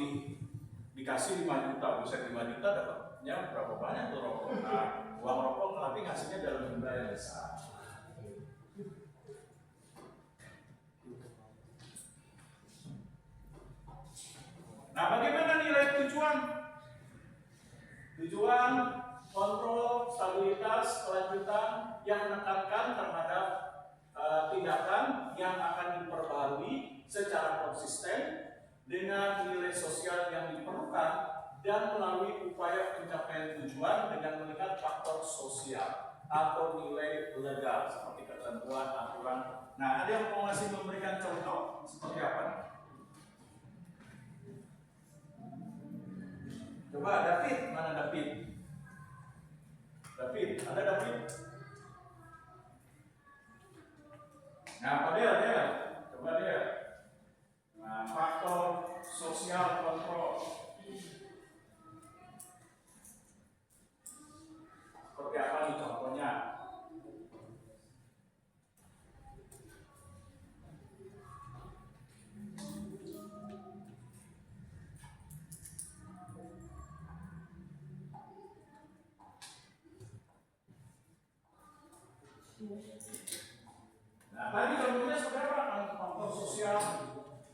dikasih 5 juta, bisa 5 juta dapatnya berapa banyak tuh rokok. Nah, uang rokok tapi ngasihnya dalam jumlah yang besar. Nah, bagaimana nilai tujuan? Tujuan, kontrol, stabilitas, kelanjutan yang menekankan terhadap tindakan yang akan diperbarui secara konsisten dengan nilai sosial yang diperlukan dan melalui upaya pencapaian tujuan dengan melihat faktor sosial atau nilai legal seperti ketentuan, aturan. Nah, ada yang mau ngasih memberikan contoh seperti apa nih? Coba David, mana David? David, ada David? Nah, apa dia? Coba dia. Nah, faktor sosial kontrol. Seperti apa nih contohnya? Nah, tadi contohnya seperti apa? Faktor sosial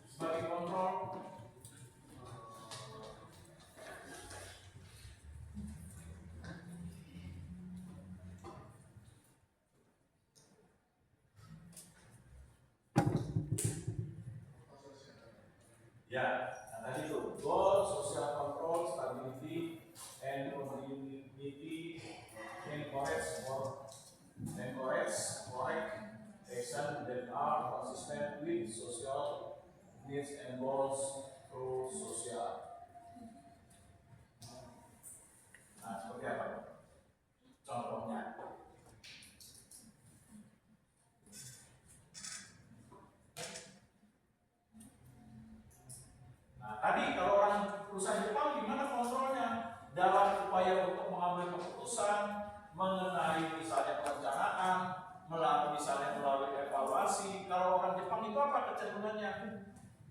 sebagai kontrol. Ya, tadi itu goal, social control, stability, and continuity, encourage correct action that are consistent with social needs and goals through social. Nah, seperti apa? Contohnya. Nah, tadi kalau orang perusahaan Jepang gimana kontrolnya? Dalam upaya untuk mengambil keputusan mengenai misalnya perencanaan, misalnya melalui evaluasi. Kalau orang Jepang itu apa kecenderungannya?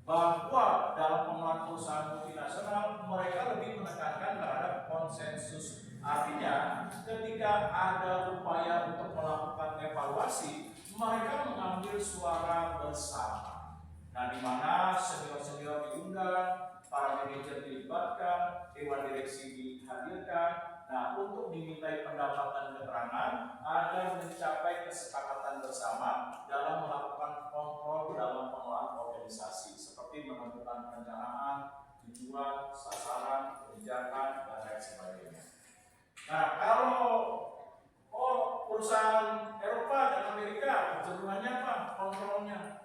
Bahwa dalam pengelolaan perusahaan multinasional mereka lebih menekankan terhadap konsensus. Artinya ketika ada upaya untuk melakukan evaluasi, mereka mengambil suara bersama. Nah, di mana senior-senior diundang, para manajer dilibatkan, dewan direksi dihadirkan. Nah, untuk dimintai pendapat dan keterangan agar mencapai kesepakatan bersama dalam melakukan kontrol dalam pengelolaan organisasi, seperti menentukan perencanaan, tujuan, sasaran, kebijakan, dan lain sebagainya. Nah, kalau perusahaan Eropa dan Amerika, kecenderungannya apa? Kontrolnya.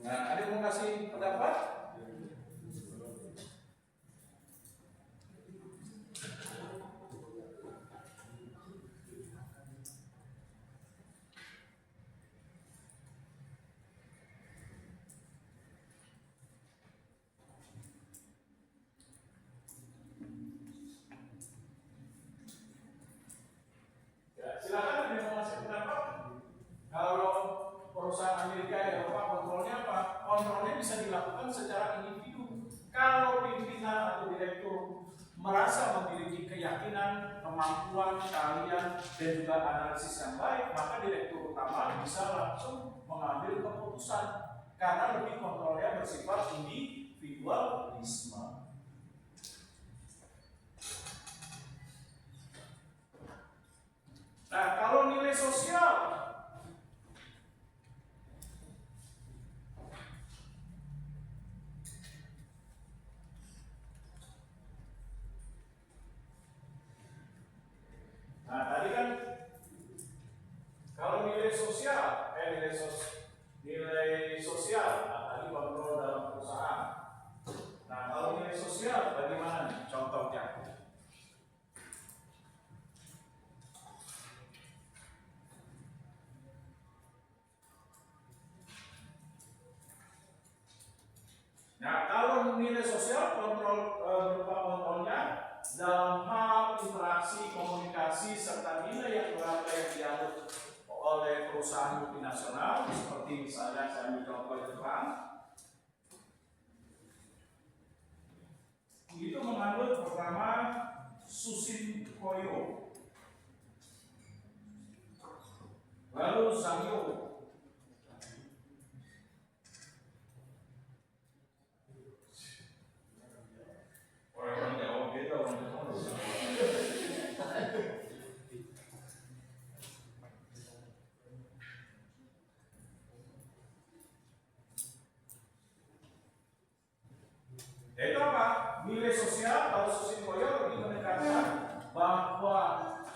Nah, ada yang mau kasih pendapat? Ya, silakan ada yang mau kasih pendapat? Kalau perusahaan Amerika, Eropa, kontrolnya apa? Kontrolnya bisa dilakukan secara individu. Kalau pimpinan atau direktur merasa memiliki keyakinan, kemampuan, keahlian, dan juga analisis yang baik, maka direktur utama bisa langsung mengambil keputusan karena lebih kontrolnya bersifat individualisme. Nah, kalau nilai sosial, nah tadi kan kalau nilai sosial, nah, tadi kontrol dalam perusahaan. Nah, kalau nilai sosial bagaimana nih contohnya? Nah, kalau nilai sosial berupa kontrolnya dalam hal interaksi, komunikasi, serta nilai yang berapa yang dianut oleh perusahaan multinasional, seperti misalnya saya ambil contoh Jepang, itu menganut pertama Sushin Koyo, lalu Sangyo. Orang Jawa beda, orang Jepang beda. Itu apa? Nilai sosial kalau Sushin Koyo lebih menekankan bahwa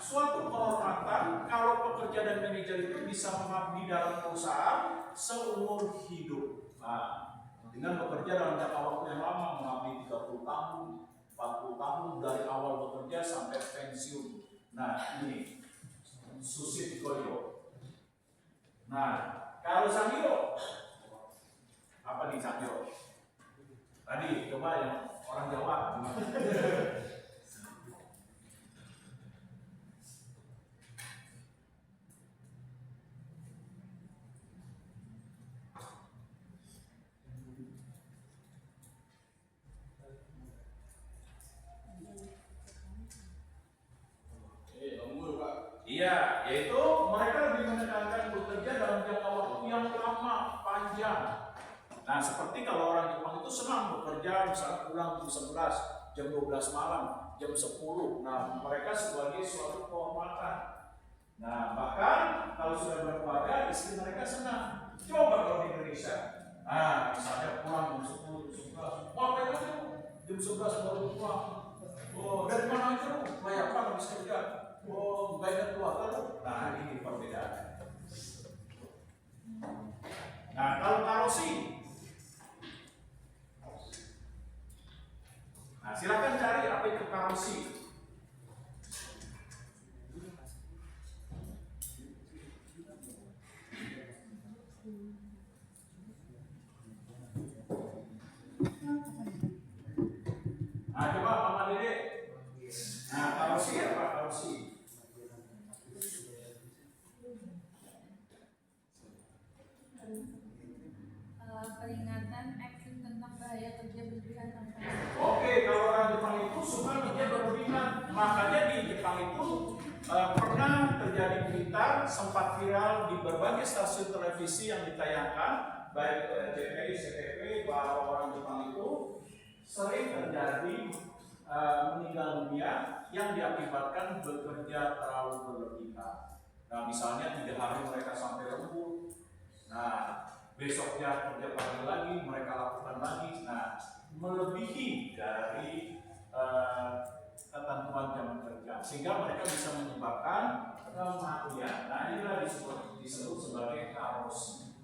suatu kehormatan kalau pekerja dan manajer itu bisa mengabdi dalam perusahaan seumur hidup. Nah, dengan bekerja dalam jangka waktu yang lama, mengabdi 30 tahun, 40 tahun dari awal bekerja sampai pensiun. Nah, ini Sushin Koyo. Nah, kalau Sangyo, apa nih Sangyo? Tadi coba yang orang Jawa. Iya, yaitu mereka lebih menekankan bekerja dalam jangka waktu yang lama, panjang. Nah, seperti kalau orang Jepang itu senang bekerja, misalnya pulang jam 11, jam 12 malam. jam 10. Nah, mereka sebagai suatu kehormatan. Nah, bahkan kalau sudah berkeluarga, istri mereka senang. Coba kalau di Indonesia, nah, misalnya pulang jam 10, jam 11, ngapain aja lu? Jam 11 baru pulang. Oh, dari mana aja lu? Banyak apa habis kerja? Oh, banyak keluarga lu. Nah, ini perbedaan. Nah, kalau karosi, nah, silakan cari apa itu karosi. Nah, coba Mama Dede. Nah, karosi apa karosi? Peringatan action tentang bahaya kerja berlebihan tanpa. Oke, kalau orang Jepang itu suka kerja berlebihan, makanya di Jepang itu pernah terjadi berita sempat viral di berbagai stasiun televisi yang ditayangkan, baik RCTI, CTV, bahwa orang Jepang itu sering terjadi meninggal dunia yang diakibatkan bekerja terlalu berlebihan. Nah, misalnya 3 hari mereka sampai lembur, nah besoknya kerja pagi lagi, mereka lakukan lagi, nah melebihi dari ketentuan jam kerja, sehingga mereka bisa menyebabkan kematian. Nah, inilah disebut sebagai karosi.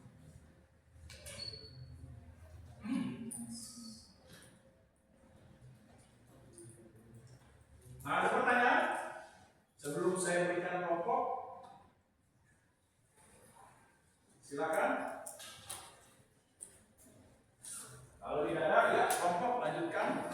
Nah, ada pertanyaan? Sebelum saya berikan kelompok, silakan. Kalau tidak ada, ya kelompok lanjutkan.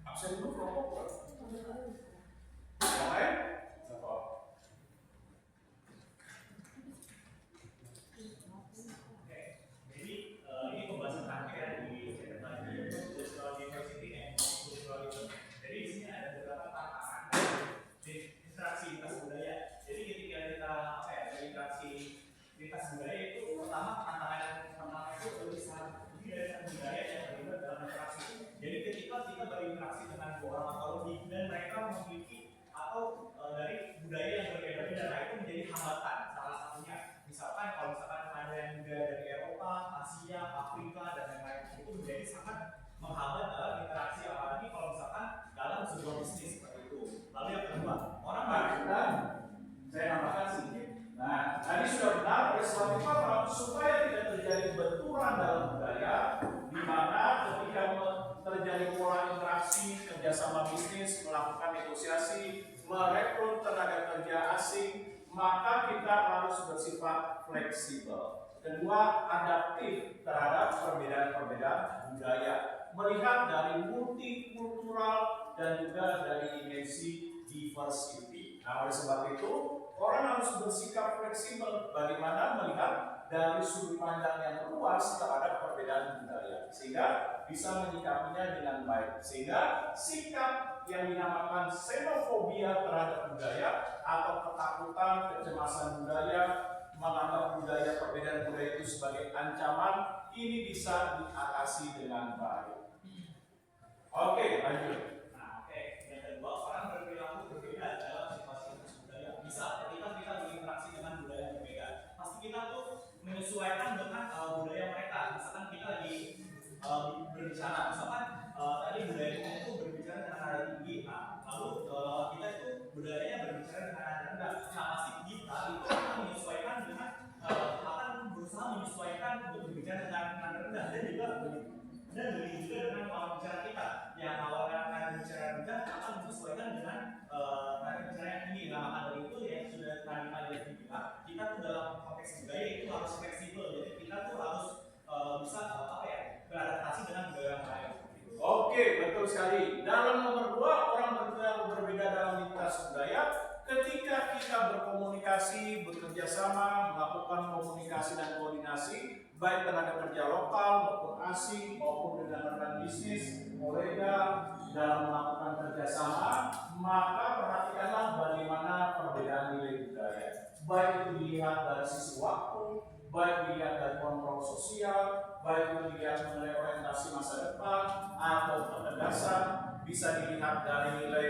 Absen dulu kelompok. Yang lain? Ini pembahasan terakhir di Cultural Diversity and Multiculturalism. Jadi di sini ada beberapa tantangan interaksi lintas budaya. Jadi ketika kita berinteraksi lintas budaya itu pertama tantangan itu bisa lebih dari satu budaya yang terlibat dalam interaksi. Jadi ketika kita berinteraksi dengan 2 orang atau lebih dan mereka memiliki atau dari budaya yang berbeda-beda, nah itu menjadi hambatan salah satunya. Misalkan kalau misalkan ada yang budaya dari Eropa, Asia, Afrika dan lain-lain, itu menjadi sangat menghambat dalam interaksi, apalagi kalau misalkan dalam sebuah bisnis seperti itu. Lalu yang kedua, orang Nah, saya nambahkan sedikit. Nah, tadi sudah benar, oleh sebab itu apa? Supaya tidak terjadi benturan dalam budaya, di mana ketika terjadi pola interaksi, kerjasama bisnis, melakukan negosiasi, merekrut tenaga kerja asing, maka kita harus bersifat fleksibel. Kedua, adaptif terhadap perbedaan-perbedaan budaya, melihat dari multikultural dan juga dari dimensi diversity. Nah, oleh sebab itu, orang harus bersikap fleksibel bagaimana melihat dari sudut pandang yang luas terhadap perbedaan budaya, sehingga bisa menyikapinya dengan baik. Sehingga sikap yang dinamakan xenofobia terhadap budaya atau ketakutan, kecemasan budaya, menganggap budaya perbedaan budaya itu sebagai ancaman, ini bisa diatasi dengan baik. Oke, lanjut. Yang kedua, orang berperilaku berbeda dalam situasi budaya. Bisa ketika kita berinteraksi dengan budaya yang berbeda, pasti kita tuh menyesuaikan dengan budaya mereka. Misalkan kita lagi berbicara, misalkan tadi budaya kita itu berbicara dengan nada tinggi, lalu kita itu budayanya berbicara dengan nada rendah. Nah, pasti kita itu akan menyesuaikan dengan akan berusaha menyesuaikan untuk berbicara dengan nada rendah dan juga begitu juga dengan lawan bicara kita yang awalnya akan bicara rendah akan menyesuaikan dengan nada bicara yang tinggi. Nah, maka dari itu ya sudah tadi bilang kita tuh dalam konteks budaya itu harus fleksibel. Jadi kita tuh harus bisa beradaptasi dengan budaya yang lain. Oke, betul sekali. Dalam nomor 2, orang berbeda dalam lintas budaya. Ketika kita berkomunikasi, bekerja sama, melakukan komunikasi dan koordinasi, baik tenaga kerja lokal maupun asing maupun dengan rekan bisnis, kolega dalam melakukan kerjasama, maka perhatikanlah bagaimana perbedaan nilai budaya. Baik itu dilihat dari sisi waktu, baik dilihat dari kontrol sosial, baik dilihat mengenai orientasi masa depan atau ketegasan, bisa dilihat dari nilai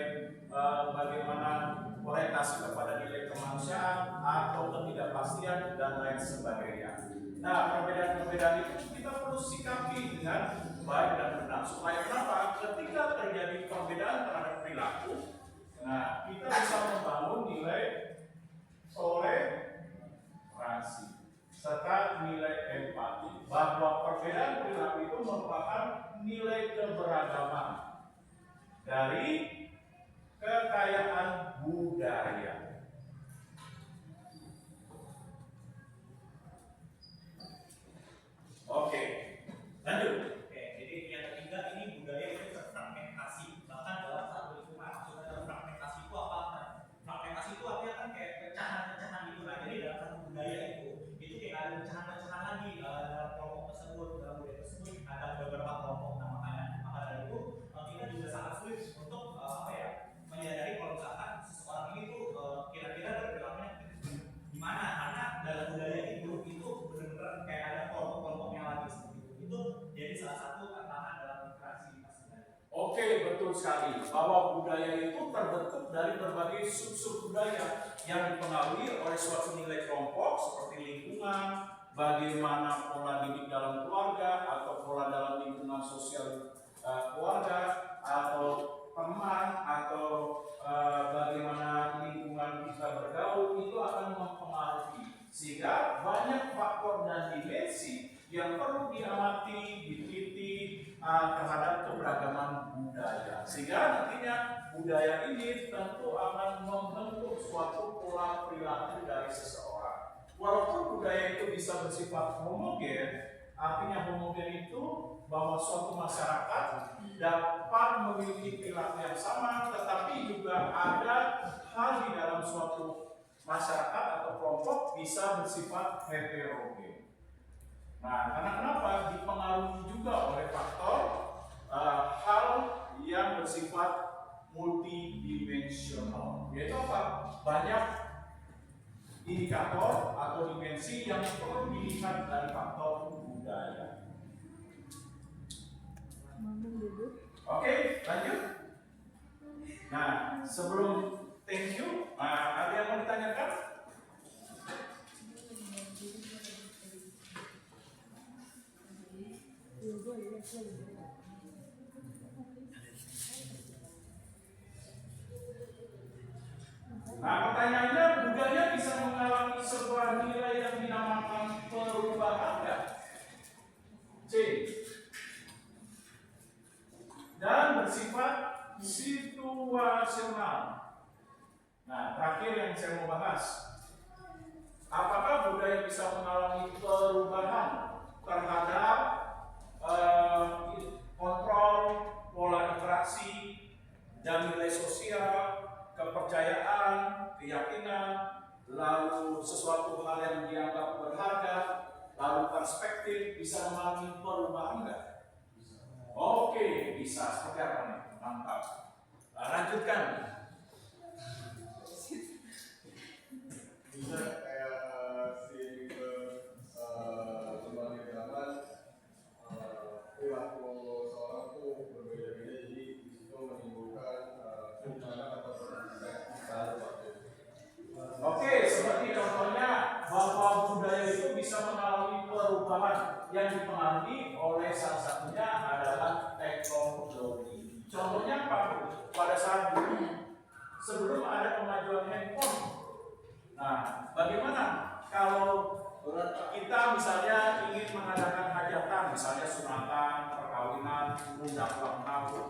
bagaimana orientasi kepada nilai kemanusiaan atau ketidakpastian dan lain sebagainya. Nah, perbedaan-perbedaan itu kita perlu sikapi dengan baik dan benar. Supaya kenapa? Ketika terjadi perbedaan terhadap perilaku, nah kita bisa membangun nilai toleransi serta nilai empati, bahwa perbedaan perilaku itu merupakan nilai keberagaman dari kekayaan budaya. Oke, lanjut. Oke, jadi yang ketiga ini budaya itu terfragmentasi, bahkan dalam satu lingkungan. Maksudnya terfragmentasi itu apa? Fragmentasi itu artinya kan kayak pecahan-pecahan gitu. Nah, jadi dalam satu budaya itu kayak ada pecahan-pecahan lagi dalam kelompok tersebut, dalam budaya tersebut ada beberapa kelompok. Nah, maka dari itu kita juga sangat sulit untuk menyadari kalau misalkan seseorang ini tuh kira-kira berperilakunya gimana, karena dalam budaya itu benar-benar kayak ada kelompok-kelompoknya lagi seperti itu. Itu jadi salah satu tantangan dalam interaksi sebenarnya. Oke, betul sekali bahwa budaya itu terbentuk dari berbagai sub-sub budaya yang dipengaruhi oleh suatu nilai kelompok seperti lingkungan, bagaimana pola didik dalam keluarga atau pola dalam lingkungan sosial keluarga atau teman atau bagaimana lingkungan kita bergaul, itu akan mempengaruhi, sehingga banyak faktor dan dimensi yang perlu diamati, diteliti terhadap keberagaman budaya, sehingga nantinya budaya ini tentu akan membentuk suatu pola perilaku dari seseorang. Walaupun budaya itu bisa bersifat homogen, artinya homogen itu bahwa suatu masyarakat dapat memiliki perilaku yang sama, tetapi juga ada hal di dalam suatu masyarakat atau kelompok bisa bersifat heterogen. Nah, karena kenapa? Dipengaruhi juga oleh faktor hal yang bersifat multidimensional. Yaitu apa? Banyak indikator atau dimensi yang perlu dilihat dari faktor budaya. Oke, lanjut. Nah, sebelum thank you, ada yang mau ditanyakan? Nah, pertanyaannya, budaya bisa mengalami sebuah nilai yang dinamakan perubahan nggak? Change. Dan bersifat situasional. Nah, terakhir yang saya mau bahas, apakah budaya bisa mengalami perubahan terhadap kontrol, pola interaksi, dan nilai sosial, kepercayaan, keyakinan, lalu sesuatu hal yang dianggap berharga, lalu perspektif, bisa mengalami perubahan enggak? Oke, bisa. Seperti apa nih? Mantap. Lanjutkan. Bisa kayak si kembali zaman perilaku seorang tuh berbeda-beda, jadi di situ menimbulkan bencana atau perbedaan baru. Oke, seperti contohnya bahwa budaya itu bisa mengalami perubahan yang dipengaruhi oleh salah satunya adalah teknologi. Contohnya apa? Pada saat dulu, sebelum ada kemajuan handphone, nah, bagaimana kalau kita misalnya ingin mengadakan hajatan, misalnya sunatan, perkawinan, undang ulang tahun.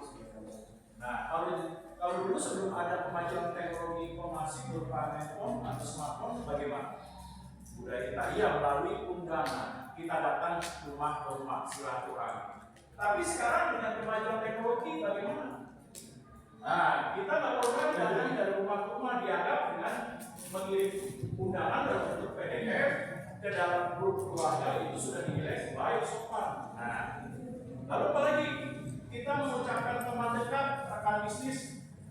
Nah, kalau dulu sebelum ada kemajuan teknologi informasi berupa handphone atau smartphone, bagaimana? Budaya kita iya melalui undangan, kita datang rumah ke rumah silaturahmi. Tapi sekarang dengan kemajuan teknologi bagaimana? Nah, kita nggak perlu datang dari rumah ke rumah, dianggap dengan mengirim undangan dalam bentuk PDF ke dalam grup keluarga itu sudah dinilai baik sopan. Nah, lalu apalagi kita mengucapkan teman dekat, rekan bisnis,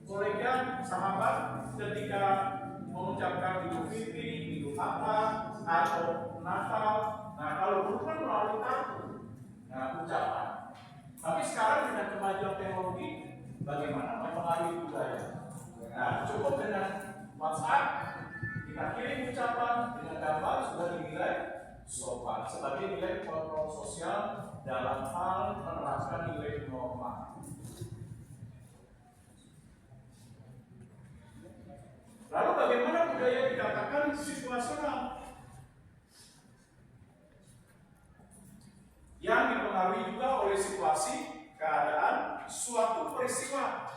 kolega, sahabat ketika mengucapkan Idul Fitri, Idul Adha, atau nakal. Nah, kalau dulu kan melalui kartu, nah ucapan. Tapi sekarang dengan kemajuan teknologi, bagaimana mempengaruhi budaya? Nah, cukup dengan WhatsApp, kita kirim ucapan dengan gambar sudah dinilai sopan sebagai nilai kontrol sosial dalam hal menerapkan nilai norma. Lalu bagaimana budaya dikatakan situasional? Yang dipengaruhi juga oleh situasi, keadaan, suatu peristiwa.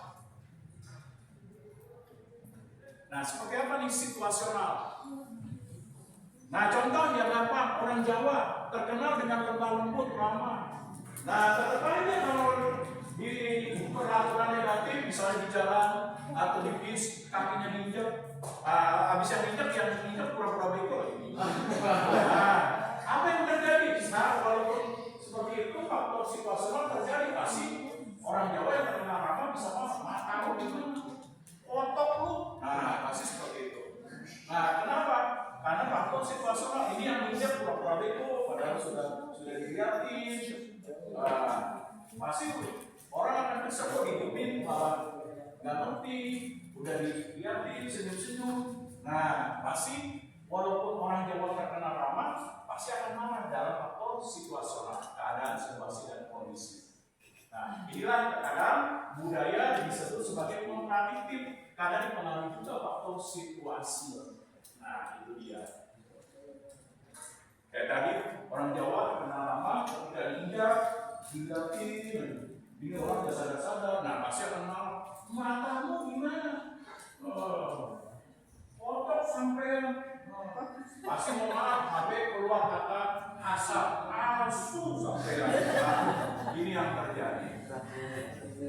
Nah, seperti apa nih situasional? Nah, contoh yang gampang, orang Jawa terkenal dengan lemah lembut, ramah. Nah, terdepannya kalau di peraturan negatif, misalnya di jalan atau di bis, kakinya diinjek, habis yang diinjek pura-pura bego. Nah, apa yang terjadi? Nah, walaupun seperti itu, faktor situasional terjadi, pasti orang Jawa yang terkenal ramah bisa tahu gitu, otot lu. Nah, pasti seperti itu. Nah, kenapa? Karena faktor situasional ini yang diinjak pura-pura bego, padahal sudah dilihatin. Pasti orang akan tersebut hidupin malah nggak ngerti, udah dilihatin senyum-senyum. Nah, pasti walaupun orang Jawa terkenal ramah, pasti akan marah dalam faktor situasional, keadaan, situasi dan kondisi. Nah, inilah kadang budaya disebut sebagai kontradiktif karena dipengaruhi juga faktor situasi. Nah, itu dia. Kayak tadi orang Jawa terkenal lama, ketika diinjak, dilihatin, ini orang sadar-sadar. Nah, pasti akan marah. Matamu gimana? Otot sampai pasti mau marah, sampai keluar kata asap, asu sampai ini yang terjadi.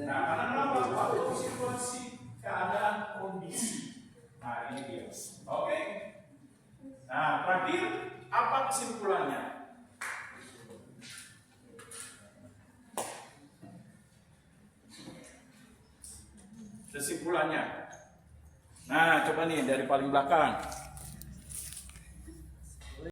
Nah, karena apa? Faktor situasi, keadaan, kondisi. Nah, ini dia. Oke. Nah, terakhir apa kesimpulannya? Kesimpulannya. Nah, coba nih dari paling belakang.